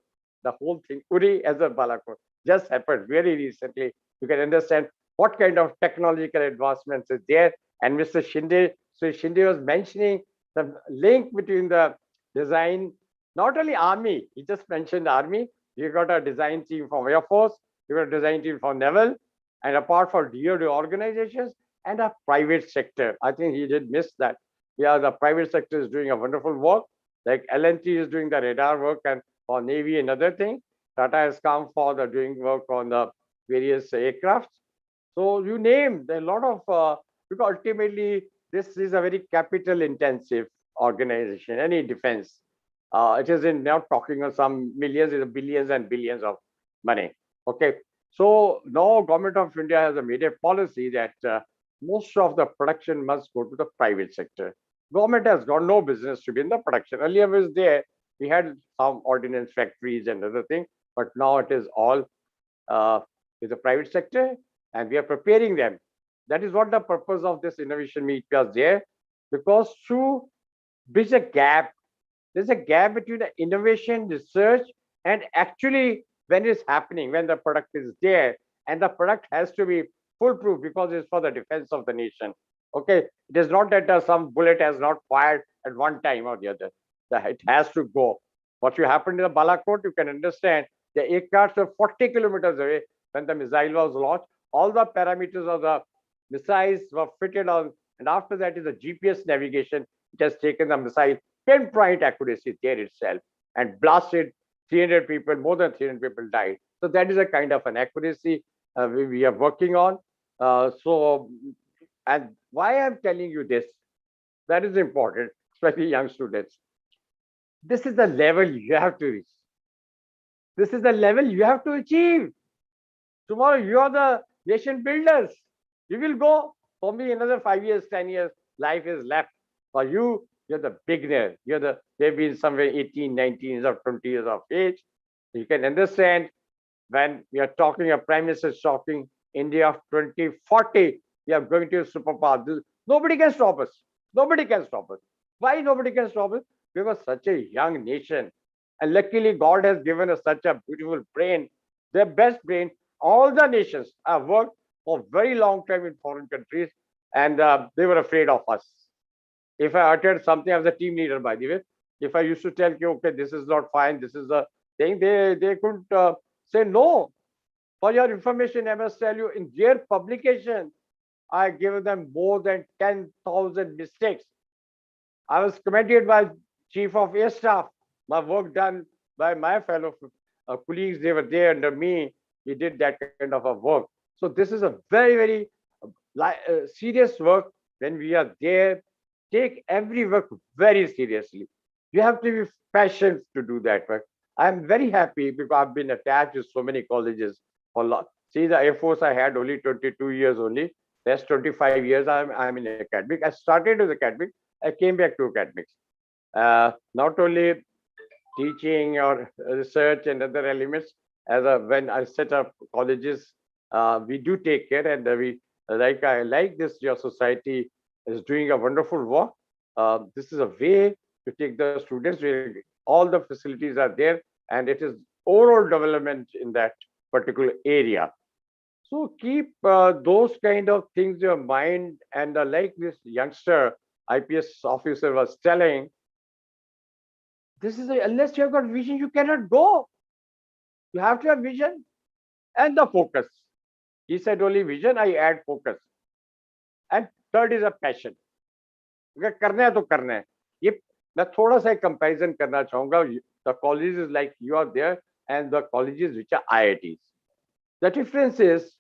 the whole thing, Uri as a Balakot, just happened very recently. You can understand what kind of technological advancements is there. And Mr. Shinde, so Shinde was mentioning the link between the design, not only Army, he just mentioned Army, you got a design team from Air Force, you got a design team from Naval, and apart from DoD organizations and a private sector. I think he did miss that. Yeah, the private sector is doing a wonderful work, like L&T is doing the radar work and for Navy and other things. Tata has come for the doing work on the various aircrafts. So you name, there are a lot of, because ultimately this is a very capital intensive organization, any defense. It is in now talking of some millions, billions and billions of money. Okay. So now Government of India has made a policy that most of the production must go to the private sector. Government has got no business to be in the production. Earlier was there, we had some ordnance factories and other things, but now it is all with the private sector, and we are preparing them. That is what the purpose of this innovation meet was there, because to bridge a gap, there's a gap between the innovation research and actually when it's happening, when the product is there, and the product has to be foolproof because it's for the defense of the nation. Okay, it is not that some bullet has not fired at one time or the other. It has to go. What you happened in the Balakot, you can understand the aircrafts were 40 kilometers away when the missile was launched. All the parameters of the missiles were fitted on, and after that is the GPS navigation. It has taken the missile pinpoint accuracy there itself and blasted 300 people, more than 300 people died. So that is a kind of an accuracy we are working on. And why I'm telling you this, that is important, especially young students. This is the level you have to reach. This is the level you have to achieve. Tomorrow you are the nation builders. You will go, for me, another 5 years, 10 years, life is left. For you, you're the beginner. They've been somewhere 18, 19 or 20 years of age. You can understand when we are talking, a prime minister is talking, India of 2040, we are going to a superpower. Nobody can stop us. Nobody can stop us. Why nobody can stop us? Because such a young nation. And luckily, God has given us such a beautiful brain, the best brain. All the nations have worked for a very long time in foreign countries, and they were afraid of us. If I uttered something, I was a team leader, by the way. If I used to tell you, okay, this is not fine, this is a thing, they couldn't say no. For your information, I must tell you, in their publication, I gave them more than 10,000 mistakes. I was commended by Chief of Air Staff. My work done by my fellow colleagues, they were there under me. We did that kind of a work. So this is a very, very serious work. When we are there, take every work very seriously. You have to be passionate to do that work. I'm very happy because I've been attached to so many colleges for lot. See, the Air Force I had only 22 years only. Last 25 years I'm in academic. I started with academic. I came back to academics. Not only teaching or research and other elements. When I set up colleges, we do take care, and I like this. Your society is doing a wonderful work. This is a way to take the students where all the facilities are there, and it is overall development in that particular area. So keep those kind of things in your mind, and like this youngster IPS officer was telling, this is unless you have got vision, you cannot go. You have to have vision and the focus. He said only vision, I add focus. And third is a passion. अगर करना है तो करना है. ये मैं थोड़ा सा comparison करना चाहूँगा. The colleges is like you are there, and the colleges which are IITs. The difference is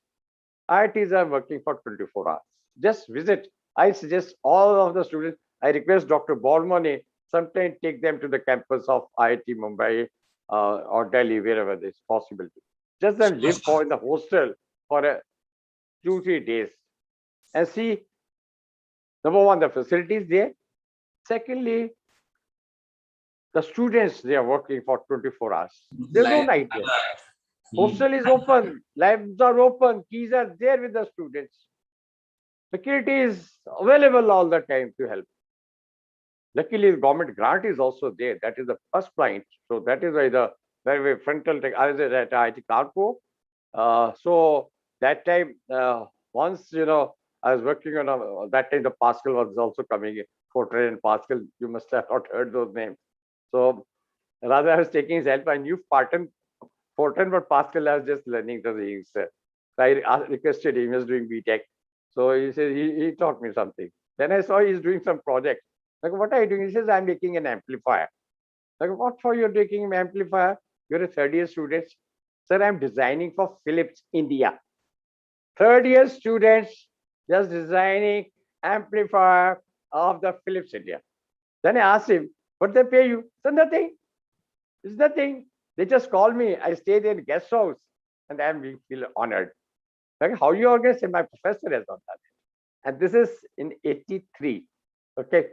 IITs are working for 24 hours. Just visit. I suggest all of the students. I request Dr. Bormane sometimes take them to the campus of IIT Mumbai or Delhi, wherever it is possible. Just then live in the hostel for 2-3 days and see, number one, the facilities there. Secondly, the students, they are working for 24 hours. There's no night there. Hostel is open, labs are open, keys are there with the students. Security is available all the time to help. Luckily, the government grant is also there. That is the first point. So that is why the very, very frontal tech. I was at IIT Kanpur. So that time, once I was working on that time, the Pascal was also coming in. Fortran and Pascal, you must have not heard those names. So rather, I was taking his help. I knew Fortran, but Pascal I was just learning the things. So I requested him. He was doing BTech. So he said he taught me something. Then I saw he's doing some project. Like, what are you doing? He says, I'm making an amplifier. Like, what for you're making an amplifier? You're a third-year student. Sir, I'm designing for Philips India. Third-year students just designing amplifier of the Philips India. Then I asked him, what they pay you? So nothing. It's nothing. They just call me. I stay there in guest house, and I feel honored. Like, how you organize? My professor has not done it. And this is in 83. Okay.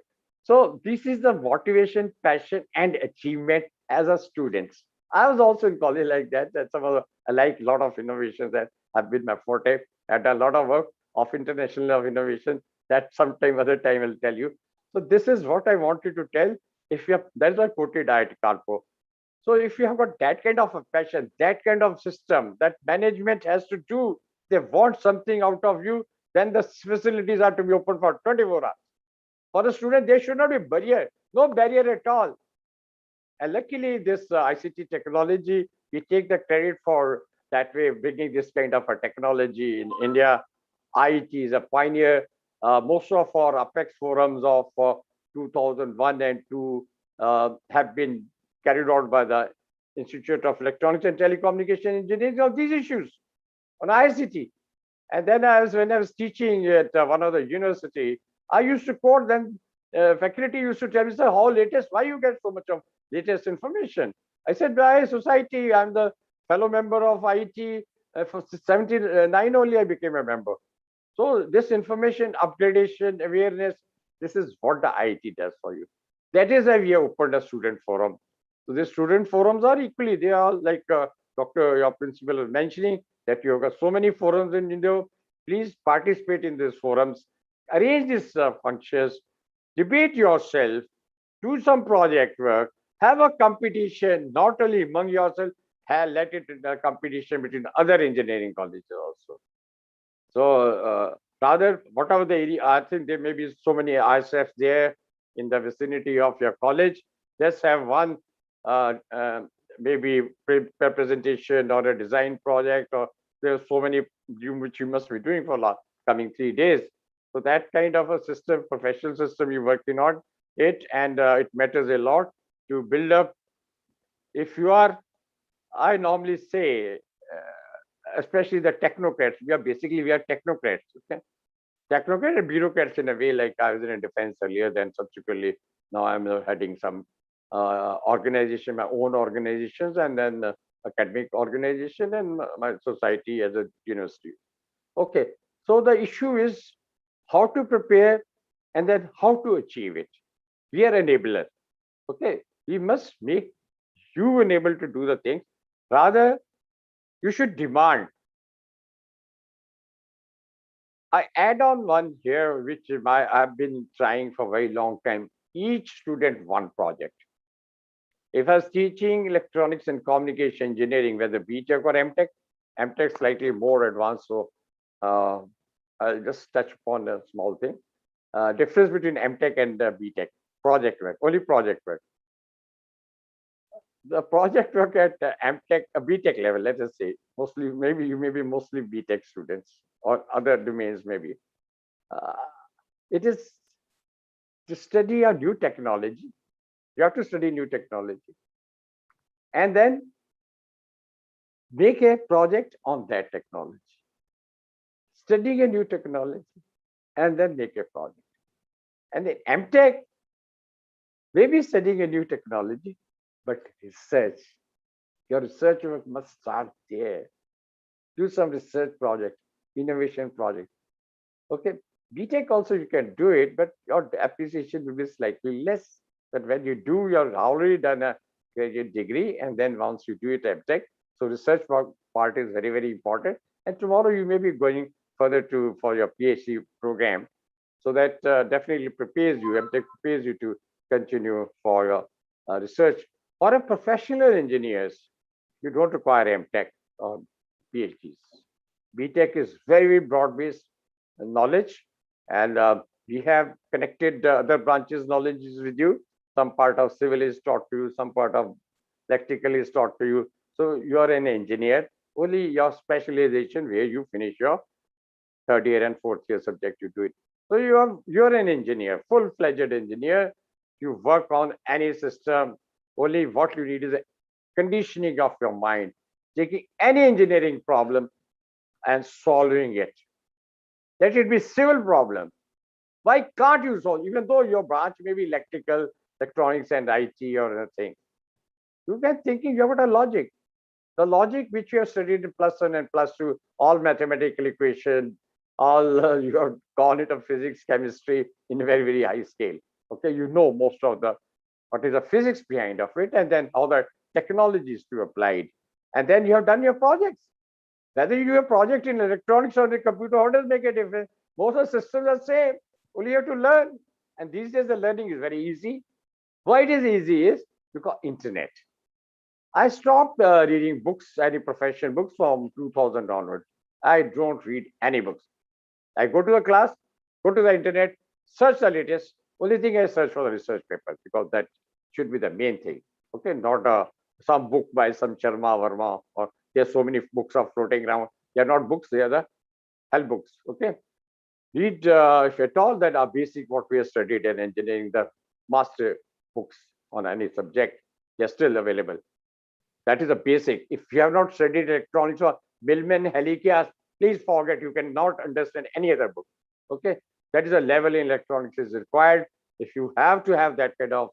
So this is the motivation, passion, and achievement as a student. I was also in college like that. That's I like a lot of innovations that have been my forte. I had a lot of work of international innovation that sometime other time I'll tell you. So this is what I wanted to tell. If you have, that's why I quoted IIT Kanpur. So if you have got that kind of a passion, that kind of system that management has to do, they want something out of you, then the facilities are to be open for 24 hours. For the student, there should not be barrier, no barrier at all. And luckily, this ICT technology, we take the credit for that way, bringing this kind of a technology in India. IET is a pioneer. Most of our Apex forums of 2001 and 2 have been carried out by the Institute of Electronics and Telecommunication Engineering of these issues on ICT. And then when I was teaching at one of the university, I used to quote them. Faculty used to tell me, sir, how latest, why you get so much of latest information? I said, by society, I'm the fellow member of IET. For 79 only, I became a member. So this information, upgradation, awareness, this is what the IET does for you. That is why we have opened a student forum. So the student forums are equally, they are like Dr. Your principal was mentioning that you have got so many forums in India. Please participate in these forums. Arrange these functions, debate yourself, do some project work, have a competition, not only among yourself, let it in a competition between other engineering colleges also. So rather, whatever the area, I think there may be so many ISFs there, in the vicinity of your college. Just have one maybe presentation or a design project, or there are so many which you must be doing for the coming 3 days. So that kind of a system, professional system, you're working on it, and it matters a lot to build up. If you are, I normally say, especially the technocrats, we are technocrats. Okay? Technocrats and bureaucrats in a way, like I was in a defense earlier, then subsequently now I'm heading some organization, my own organizations, and then academic organization, and my society as a university. Okay, so the issue is how to prepare and then how to achieve it. We are enablers. Okay, we must make you enable to do the things. Rather, you should demand. I add on one here, which I've been trying for a very long time. Each student one project. If I was teaching electronics and communication engineering, whether BTech or MTech slightly more advanced, so I'll just touch upon a small thing. Difference between MTech and BTech, project work, only project work. The project work at MTech, BTech level, let us say, mostly, maybe you may be mostly BTech students or other domains maybe. It is to study a new technology. You have to study new technology and then make a project on that technology. Studying a new technology and then make a project. And in MTech, maybe studying a new technology, but research. Your research work must start there. Do some research project, innovation project. Okay, BTech also you can do it, but your appreciation will be slightly less. But when you do, you're already done a graduate degree, and then once you do it MTech, so research part is very, very important. And tomorrow you may be going further for your PhD program. So that definitely prepares you, MTech prepares you to continue for your research. For a professional engineers, you don't require MTech or PhDs. BTech is very, very broad-based knowledge, and we have connected other branches knowledges with you. Some part of civil is taught to you, some part of electrical is taught to you. So you are an engineer, only your specialization where you finish your third year and fourth year subject, you do it. So you're an engineer, full-fledged engineer. You work on any system. Only what you need is a conditioning of your mind, taking any engineering problem and solving it. Let it be civil problem. Why can't you solve? Even though your branch may be electrical, electronics and IT or anything, you can thinking you have got a logic. The logic which you have studied in +1 and +2, all mathematical equation, all you have gone into physics, chemistry in a very, very high scale. Okay, you know most of the what is the physics behind of it, and then how the technologies to applied, and then you have done your projects. Whether you do a project in electronics or the computer, how does make a difference? Most of the systems are same. Only you have to learn, and these days the learning is very easy. Why it is easy is because internet. I stopped reading books, any professional books from 2000 onwards. I don't read any books. I go to the class, go to the internet, search the latest. Only thing I search for the research papers, because that should be the main thing. Okay, not some book by some Sharma Verma, or there's so many books are floating around. They're not books, they are the hell books. Okay, read if at all that are basic what we have studied in engineering, the master books on any subject, they're still available. That is a basic. If you have not studied electronics or Millman, Helikias, please forget, you cannot understand any other book. Okay, that is a level in electronics is required. If you have to have that kind of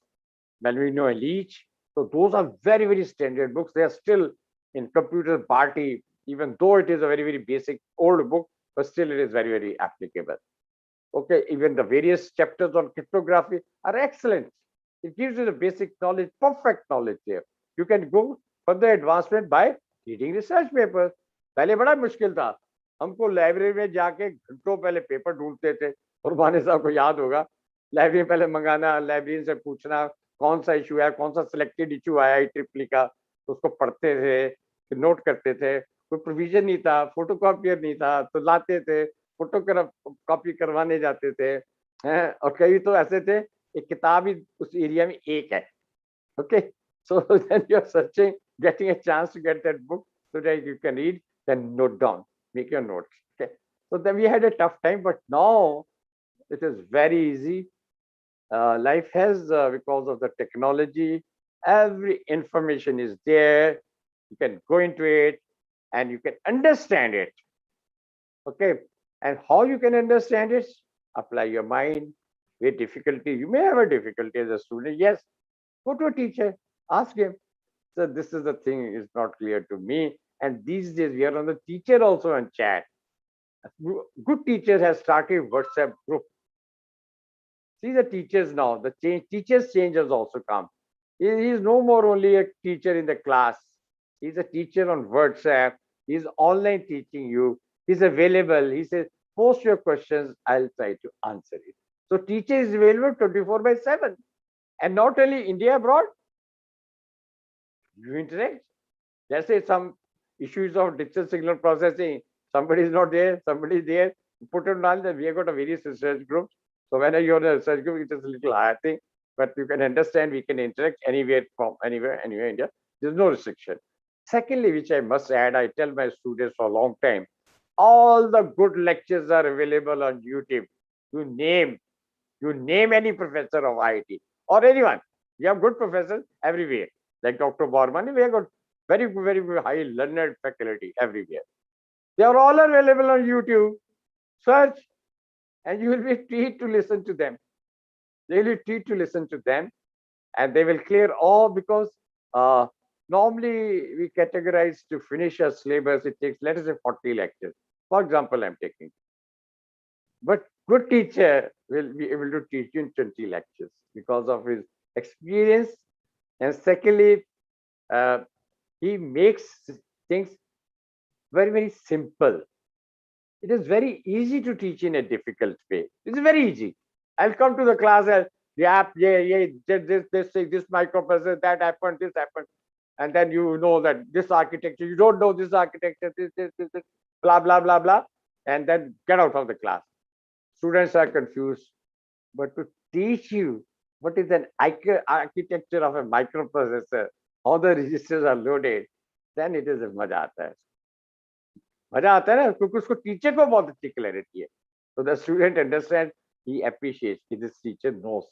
Malvino and Leach, so those are very, very standard books. They are still in computer party, even though it is a very, very basic old book, but still it is very, very applicable. Okay, even the various chapters on cryptography are excellent. It gives you the basic knowledge, perfect knowledge there. You can go further advancement by reading research papers. पहले बड़ा मुश्किल था, हमको library में जाके घंटों पहले paper ढूंढते थे। और माने साहब को याद होगा, लाइब्रेरी पहले मंगाना, लाइब्रेरी से पूछना कौन सा इशू है, कौन सा सिलेक्टेड इशू आया IEEE का, उसको पढ़ते थे, नोट करते थे। कोई प्रोविजन नहीं था, फोटोकॉपियर नहीं था, तो लाते थे, फोटो कॉपी करवाने जाते थे हैं। और कई तो ऐसे थे एक किताब ही उस एरिया में एक है. Okay, so then you're searching, getting a chance to get that book so that you can read, then note down, make your notes. Okay, so then we had a tough time, but now it is very easy. Life has, because of the technology, every information is there. You can go into it and you can understand it. Okay, and how you can understand it? Apply your mind. With difficulty, you may have a difficulty as a student. Yes, go to a teacher, ask him. So this is the thing is not clear to me. And these days we are on the teacher also on chat. Good teachers have started WhatsApp group. See the teachers now, the teachers change has also come. He is no more only a teacher in the class. He's a teacher on WhatsApp. He's online teaching you. He's available. He says, post your questions. I'll try to answer it. So teacher is available 24/7. And not only India, abroad, you interact. Let's say some issues of digital signal processing. Somebody is not there, somebody is there. Put it on that we have got a various research groups. So when you're in a research group, it is a little higher thing, but you can understand we can interact anywhere from anywhere India. There's no restriction. Secondly, which I must add, I tell my students for a long time, all the good lectures are available on YouTube. You name any professor of IIT or anyone. We have good professors everywhere, like Dr. Bormane. We have got very, very high learned faculty everywhere. They are all available on YouTube. Search, and you will be treated to listen to them. They will be treated to listen to them, and they will clear all because normally we categorize to finish a syllabus. It takes, let us say, 40 lectures. For example, I'm taking. But good teacher will be able to teach you in 20 lectures because of his experience. And secondly, he makes things very, very simple. It is very easy to teach in a difficult way. It's very easy. I'll come to the class and this microprocessor, that happened, this happened. And then you know that this architecture, you don't know this architecture, this, blah, blah, blah, blah. And then get out of the class. Students are confused. But to teach you what is an architecture of a microprocessor, how the registers are loaded, then it is a मजा आता है. मजा आता है ना, क्योंकि उसको teacher को बहुत अच्छी क्लैरिटी है. So the student understands, he appreciates, this teacher knows.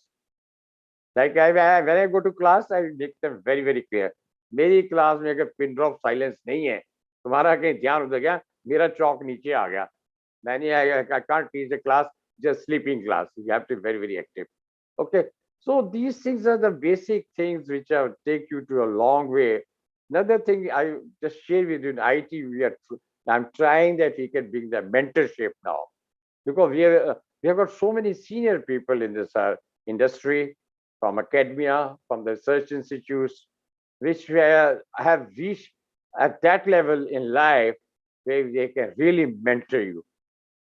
Like when I go to class, I make them very, very clear. मेरी क्लास में अगर पिन ड्रॉप साइलेंस नहीं है, तुम्हारा कहीं ध्यान उधर गया, मेरा चौक नीचे आ गया. I can't teach the class, just sleeping class. You have to be very, very active. Okay. So these things are the basic things which take you to a long way. Another thing I just share with you in IIT, I'm trying that we can bring the mentorship now, because we have got so many senior people in this industry, from academia, from the research institutes, which have reached at that level in life where they can really mentor you.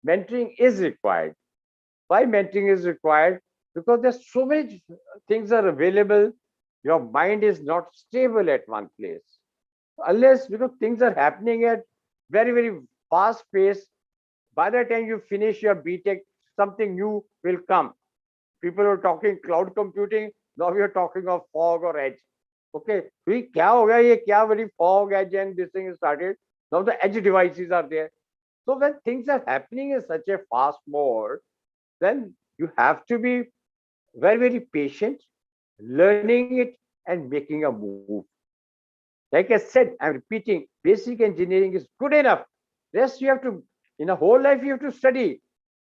Mentoring is required. Why mentoring is required? Because there's so many things are available. Your mind is not stable at one place. Unless things are happening at very, very fast pace. By the time you finish your BTech, something new will come. People are talking cloud computing. Now we are talking of fog or edge. Okay, very fog, edge, and this thing is started. Now the edge devices are there. So when things are happening in such a fast mode, then you have to be very, very patient, learning it and making a move. Like I said, I'm repeating, basic engineering is good enough. Rest you have to, in a whole life you have to study.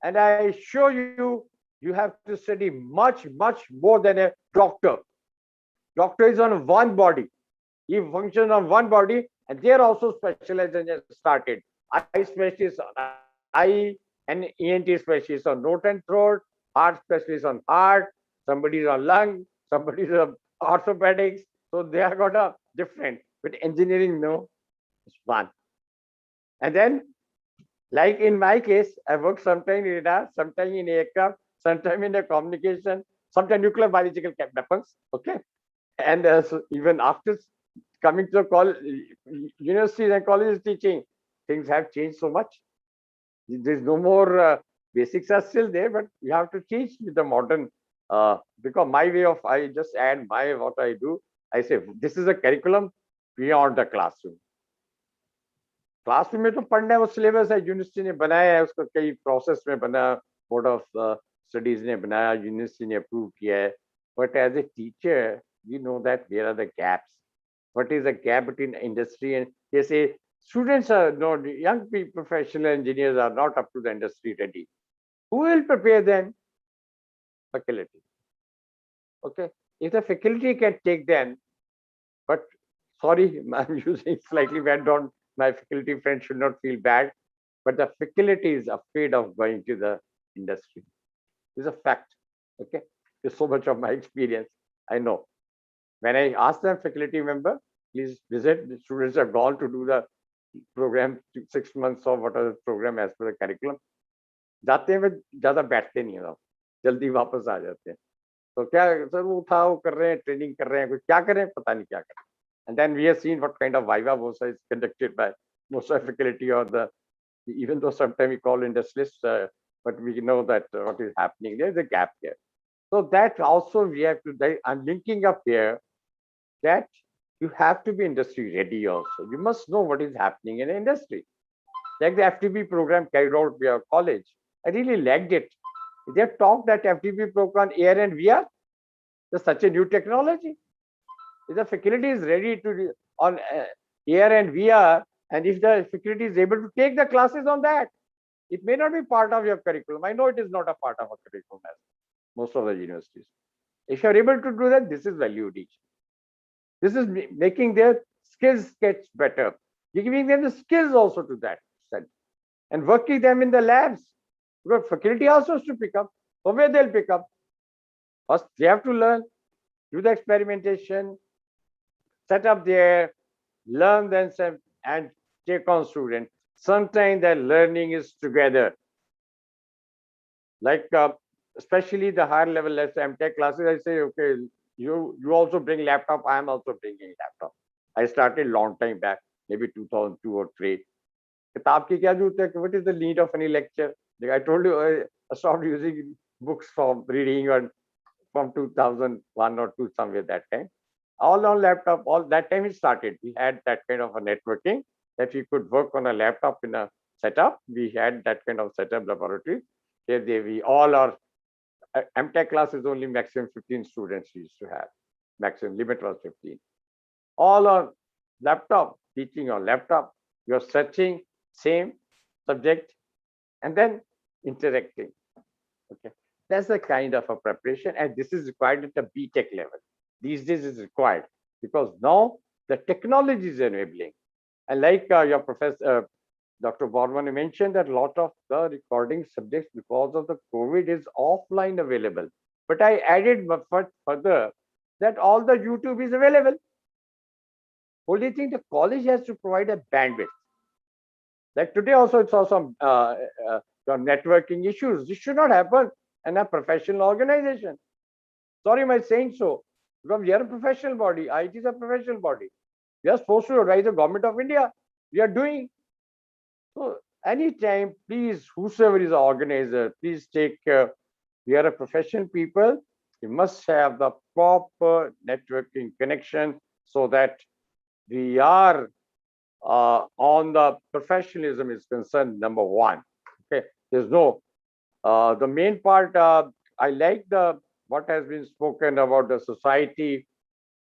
And I assure you, you have to study much, much more than a doctor. Doctor is on one body. He functions on one body, and they are also specialized and started. Eye specialist on eye, and ENT specialist on nose and throat, heart specialist on heart, somebody is on lung, somebody is on orthopedics. So they are got a different. But engineering, no, it's one. And then, like in my case, I work sometime in radar, sometime in aircraft, sometime in the communication, sometime nuclear biological weapons. Okay. And so even after coming to the college, universities and colleges teaching, things have changed so much. There's no more basics are still there, but you have to teach with the modern Because my way of, I just add my, what I do, I say, this is a curriculum beyond the classroom. Classroom में तो पढ़ना है, वो syllabus है, university ने बनाया है, उसको कई प्रोसेस में बना, बोर्ड ऑफ स्टडीज ने बनाया, यूनिवर्सिटी ने अप्रूव किया है. But as a teacher we know that where are the gaps. What is the gap between industry and, जैसे students are not, young people, professional engineers are not up to the industry ready. Who will prepare them? Faculty. Okay, if the faculty can take them, but sorry, I'm using slightly bad, don't, my faculty friends should not feel bad, but the faculty is afraid of going to the industry. It's a fact. Okay, it's so much of my experience. I know. When I ask them, faculty member, please visit, the students have gone to do the program 6 months or whatever the program as per the curriculum. जाते हैं वे ज्यादा बैठते नहीं हैं, जल्दी वापस आ जाते हैं. तो क्या सर वो था, वो कर रहे हैं, ट्रेनिंग कर रहे हैं, कुछ क्या करें, पता नहीं क्या करें. And then we have seen what kind of viva versa is conducted by most of the faculty, or the, even though sometimes we call industrialists, but we know that what is happening, there is a gap here. So that also we have to, I'm linking up here that you have to be industry ready also. You must know what is happening in industry. Like the FTP program carried out by our college, I really liked it. They have talked that FTP program AR and VR, there's such a new technology. If the faculty is ready to on AR and VR, and if the faculty is able to take the classes on that, it may not be part of your curriculum. I know it is not a part of a curriculum as most of the universities. If you're able to do that, this is value addition. This is making their skills get better, giving them the skills also to that extent, and working them in the labs. Because faculty also has to pick up. So where they'll pick up? First, they have to learn, do the experimentation, set up there, learn themselves, and take on students. Sometimes that learning is together. Like especially the higher level, let's say MTech classes, I say, okay, you also bring laptop, I am also bringing laptop. I started long time back, maybe 2002 or 3. What is the need of any lecture? Like I told you, I stopped using books for reading or from 2001 or 2, somewhere that time. All on laptop, all that time it started. We had that kind of a networking that we could work on a laptop in a setup. We had that kind of setup laboratory. We all are, MTech class is only maximum 15 students we used to have. Maximum limit was 15. All on laptop, teaching on laptop. You're searching same subject and then interacting. Okay, that's the kind of a preparation, and this is required at the BTech level. These days is required because now the technology is enabling. And like your professor, Dr. Bormane mentioned that a lot of the recording subjects because of the COVID is offline available. But I added further that all the YouTube is available. Only thing the college has to provide a bandwidth. Like today also it's also some networking issues. This should not happen in a professional organization. Sorry, my saying so. Because we are a professional body. IIT is a professional body. We are supposed to advise the government of India. We are doing. So anytime, please, whosoever is the organizer, please take care. We are a professional people. We must have the proper networking connection so that we are on the professionalism is concerned, number one. Okay, there's no, the main part, I like what has been spoken about the society.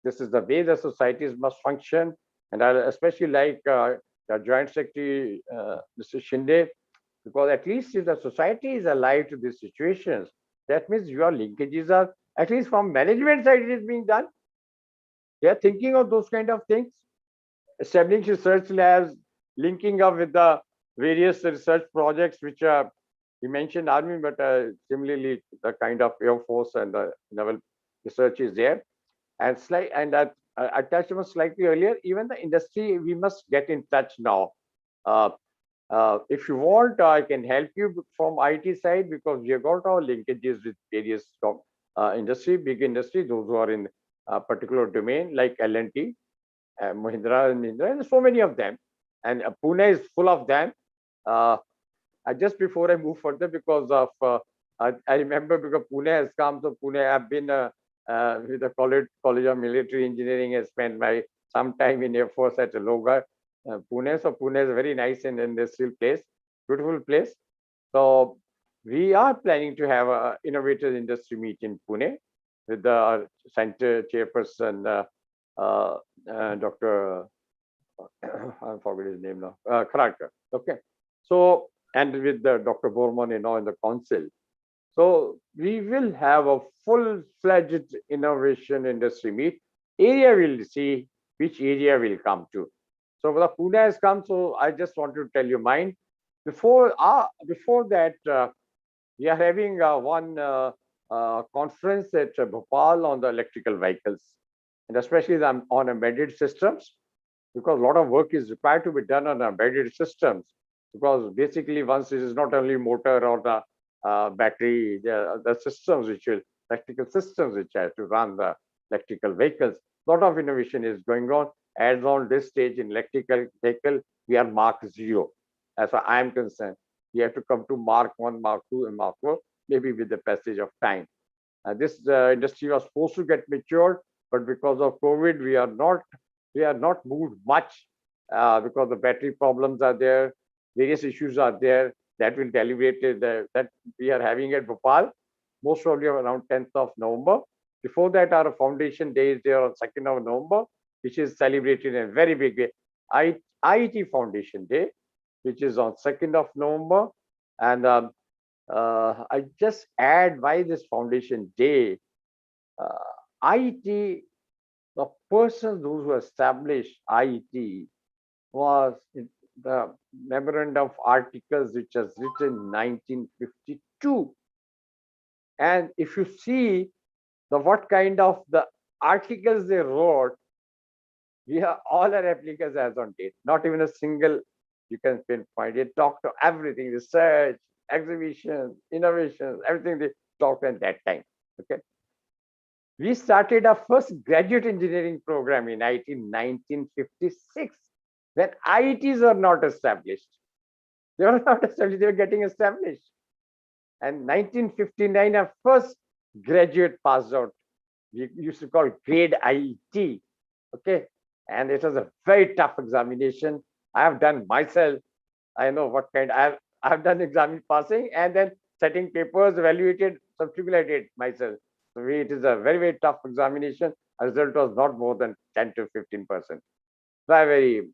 This is the way the societies must function. And I especially like the Joint Secretary, Mr. Shinde, because at least if the society is alive to these situations, that means your linkages are, at least from management side, it is being done. They are thinking of those kind of things, establishing research labs, linking up with the various research projects, which are, we mentioned Army, but similarly, the kind of Air Force and the naval research is there. And that I touched on slightly earlier, even the industry, we must get in touch now. If you want, I can help you from IT side because we have got our linkages with various industry, big industry, those who are in a particular domain like L&T, Mahindra, and so many of them. And Pune is full of them. Just before I move further, because of I remember because Pune has come, so Pune, I've been with the College of Military Engineering, has spent my some time in Air Force at Logar, Pune. So Pune is a very nice and industrial place, beautiful place. So we are planning to have a innovative industry meet in Pune with the center chairperson, Dr. I forget his name now, Prabhakar. Okay. So, and with the Dr. Bormane now in the council. So we will have a full-fledged innovation industry meet. Area will see which area will come to. So the Pune has come. So I just want to tell you mine. Before that, we are having one conference at Bhopal on the electrical vehicles, and especially on embedded systems, because a lot of work is required to be done on embedded systems. Because basically, once it is not only motor or the battery, the systems which will electrical systems which have to run the electrical vehicles. A lot of innovation is going on. As on this stage in electrical vehicle, we are Mark 0. As far I am concerned, we have to come to Mark 1, Mark 2, and Mark 4, maybe with the passage of time. This industry was supposed to get matured, but because of COVID, we are not moved much because the battery problems are there, various issues are there that will deliberate that we are having at Bhopal, most probably around 10th of November. Before that, our foundation day is there on 2nd of November, which is celebrated in a very big way. IETE Foundation Day, which is on 2nd of November. And I just add why this foundation day. IETE, the person who established IETE was the memorandum of articles which was written in 1952. And if you see what kind of the articles they wrote, we have all our replicas as on date, not even a single you can pinpoint. They talk to everything, research, exhibitions, innovations, everything they talked at that time. Okay. We started our first graduate engineering program in 1956 when IETs were not established. They were not established, they were getting established. And 1959, our first graduate passed out. We used to call grade IET. Okay. And it was a very tough examination. I have done myself. I know what kind. I've done exam passing and then setting papers, evaluated, subsequently myself. So it is a very, very tough examination. The result was not more than 10 to 15%. Very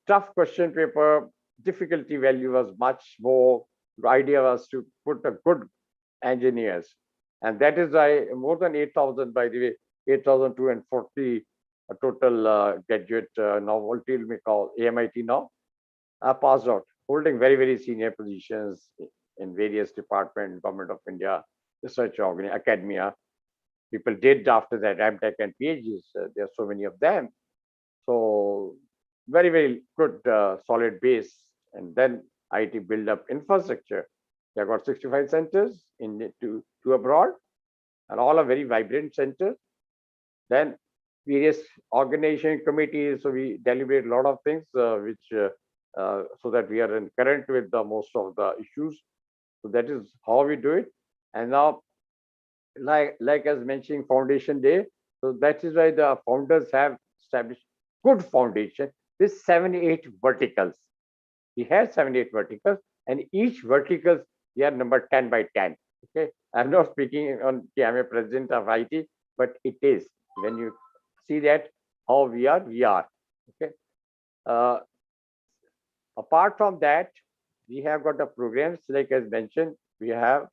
tough question paper. Difficulty value was much more. The idea was to put a good engineers. And that is why more than 8,000, by the way, 8,240 total graduate now, ultimately we call AMIT now, passed out, holding very, very senior positions in various departments, Government of India, research organization, academia. People did after that MTech and PhDs. There are so many of them. So very, very good, solid base. And then IT build up infrastructure. They have got 65 centers in to abroad, and all are very vibrant centers. Then various organization committees. So we deliberate a lot of things, so that we are in current with the most of the issues. So that is how we do it. And now, like as mentioning Foundation Day, so that is why the founders have established good foundation with 7-8 verticals. We have 7-8 verticals, and each verticals we are number 10 by 10. Okay, I'm not speaking on I'm a president of IT, but it is when you see that how we are. Okay. Apart from that, we have got the programs like as mentioned. We have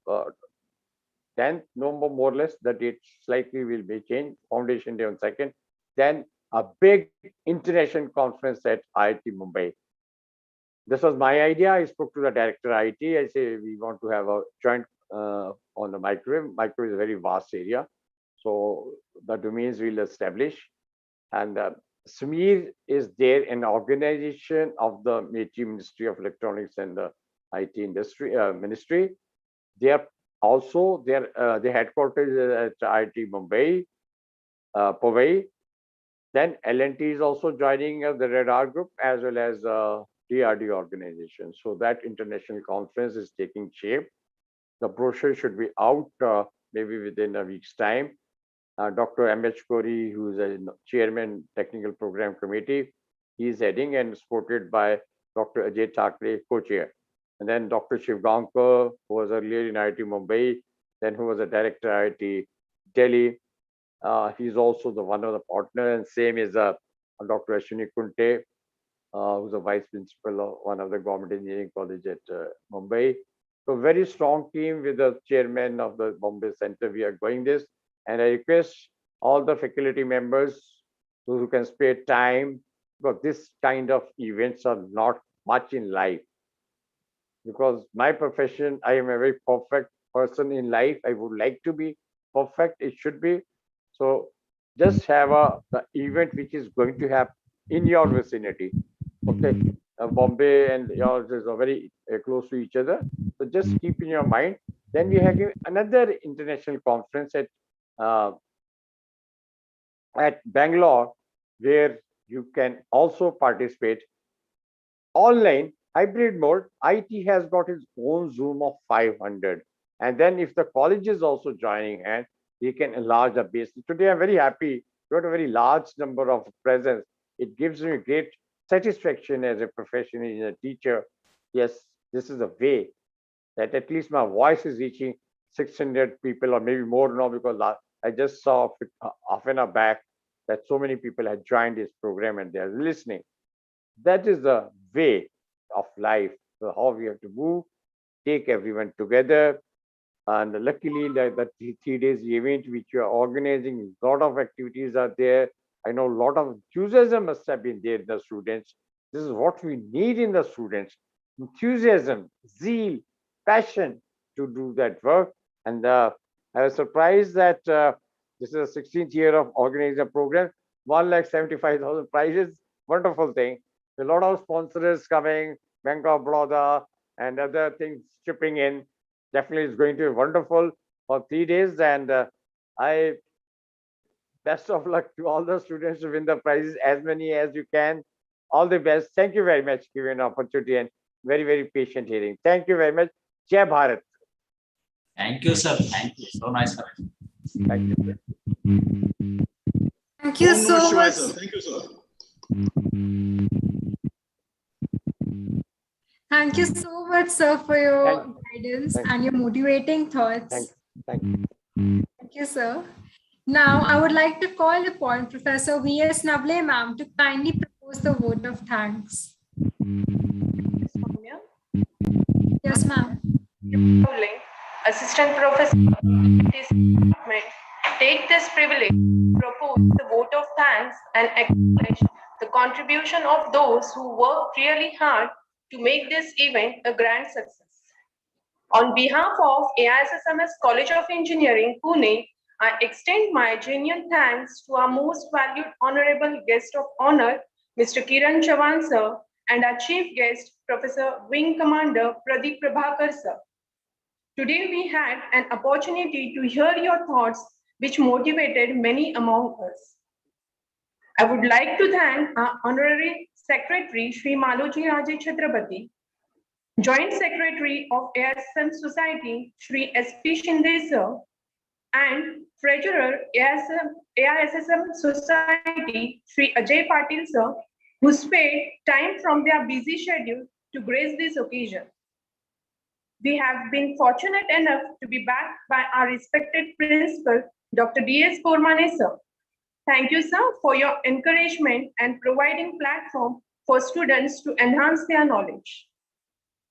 10th November, more or less. The date slightly will be changed. Foundation Day on 2nd. Then a big international conference at IIT Mumbai. This was my idea. I spoke to the director IIT. I say we want to have a joint on the microwave. Microwave is a very vast area. So the domains we'll establish. And SMER is there an organization of the Ministry of Electronics and the IT industry ministry. They are also the headquarters at IIT Mumbai, Powai. Then L&T is also joining the Radar Group as well as DRD organization. So that international conference is taking shape. The brochure should be out maybe within a week's time. Dr. M.H. Kori, who is a chairman, technical program committee, he is heading and supported by Dr. Ajay Thakre, co-chair. And then Dr. Shiv Gankar, who was earlier in IIT Mumbai, then who was a director IIT Delhi. He's also one of the partner, and same is Dr. Ashwini Kunte, who's a vice principal of one of the government engineering college at Mumbai. So very strong team with the chairman of the Bombay Center. We are going this, and I request all the faculty members who can spare time, because this kind of events are not much in life. Because my profession, I am a very perfect person in life. I would like to be perfect. It should be. So just have the event which is going to happen in your vicinity. Okay, Bombay and yours is very close to each other. So just keep in your mind. Then we have another international conference at Bangalore, where you can also participate online, hybrid mode. IIT has got its own Zoom of 500. And then if the college is also joining, and they can enlarge the base. Today, I'm very happy. We got a very large number of presence. It gives me great satisfaction as a professional, as a teacher. Yes, this is a way that at least my voice is reaching 600 people or maybe more now, because I just saw half an hour back that so many people had joined this program and they are listening. That is the way of life, so how we have to move, take everyone together. And luckily, the 3 days event which you are organizing, a lot of activities are there. I know a lot of enthusiasm must have been there in the students. This is what we need in the students: enthusiasm, zeal, passion to do that work. And I was surprised that this is the 16th year of organizing a program. 1,75,000 prizes, wonderful thing. A lot of sponsors coming, Bank of Baroda and other things chipping in. Definitely is going to be wonderful for 3 days. And I best of luck to all the students to win the prizes, as many as you can. All the best. Thank you very much for giving an opportunity and very, very patient hearing. Thank you very much. Jai Bharat. Thank you, sir. Thank you. So nice, sir. Thank you. Thank you so much. Sir. Thank you, sir. Thank you so much, sir, for your guidance and your motivating thoughts. Thank you. Thank you, sir. Now, I would like to call upon Professor V.S. Navle, ma'am, to kindly propose the vote of thanks. Yes, ma'am. Assistant Professor of this department, take this privilege to propose the vote of thanks and acknowledge the contribution of those who worked really hard to make this event a grand success. On behalf of AISSMS College of Engineering, Pune, I extend my genuine thanks to our most valued honorable guest of honor, Mr. Kiran Chavan, sir, and our chief guest, Professor Wing Commander Pradeep Prabhakar, sir. Today, we had an opportunity to hear your thoughts, which motivated many among us. I would like to thank our Honorary Secretary, Shri Malojiraje Chhatrapati, Joint Secretary of AISSM Society, Shri S.P. Shinde, sir, and Treasurer AISSM Society, Shri Ajay Patil, sir, who spared time from their busy schedule to grace this occasion. We have been fortunate enough to be backed by our respected principal, Dr. S Bormane, sir. Thank you, sir, for your encouragement and providing platform for students to enhance their knowledge.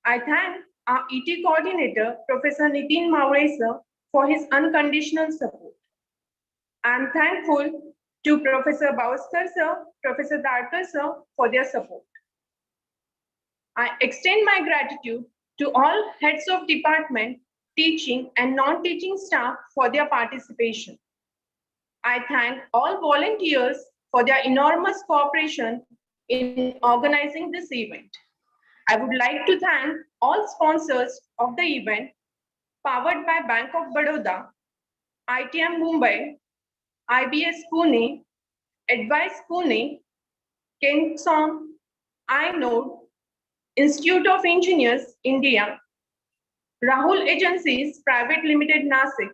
I thank our ET coordinator, Professor Nitin Mawale, sir, for his unconditional support. I am thankful to Professor Bauskar, sir, Professor Darkar, sir, for their support. I extend my gratitude to all heads of department, teaching and non-teaching staff for their participation. I thank all volunteers for their enormous cooperation in organizing this event. I would like to thank all sponsors of the event, powered by Bank of Baroda, ITM Mumbai, IBS Pune, Advice Pune, Kingsong, iNode, Institute of Engineers, India, Rahul Agencies Private Limited, Nasik,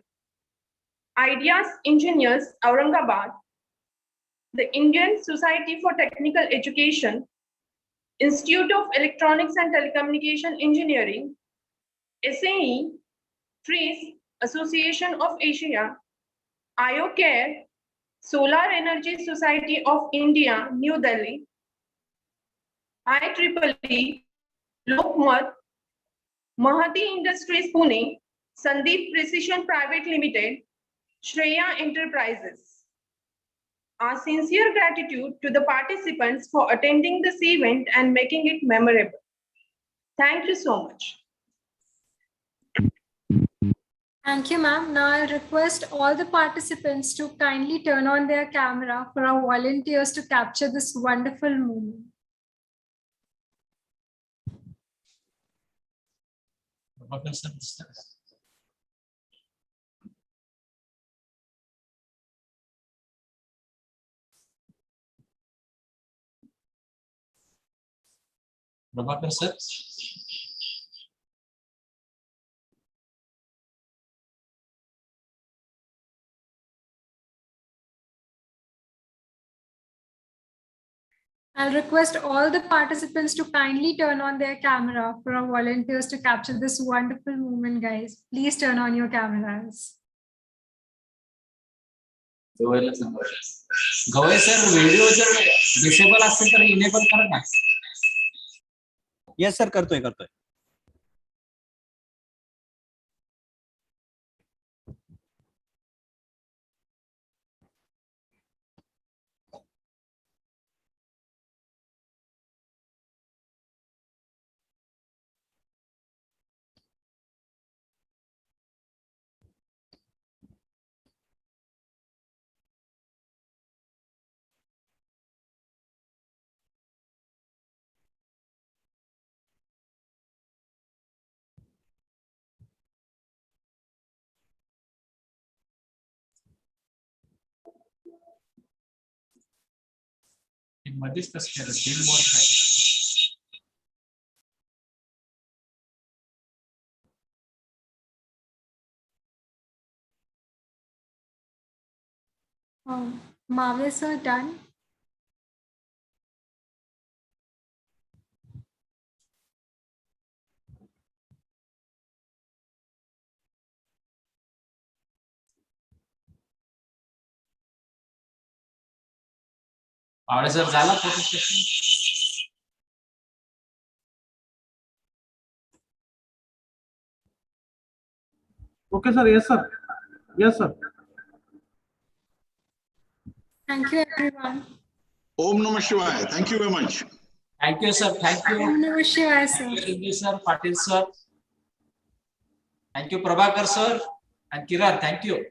Ideas Engineers, Aurangabad, the Indian Society for Technical Education, Institute of Electronics and Telecommunication Engineering, SAE, Trees Association of Asia, IOCare, Solar Energy Society of India, New Delhi, IEEE, Lokmat, Mahati Industries Pune, Sandeep Precision Private Limited, Shreya Enterprises. Our sincere gratitude to the participants for attending this event and making it memorable. Thank you so much. Thank you, ma'am. Now I'll request all the participants to kindly turn on their camera for our volunteers to capture this wonderful moment. Prabhakar sir. I'll request all the participants to kindly turn on their camera for our volunteers to capture this wonderful moment, guys. Please turn on your cameras. Gavai sir video जर disable असेल तर enable करा ना. Yes sir, करतोय. मध्येच कसं केलं तीन मोड काय. Mawale sir, done. Mawale sir झाला photo session. Okay sir, yes sir. Yes sir. Thank you, everyone. Om Namah Shivaya. Thank you very much. Thank you sir. Thank you. Om Namah Shivaya, sir. Thank you sir. Patil sir. Thank you Prabhakar sir and Kiran. Thank you.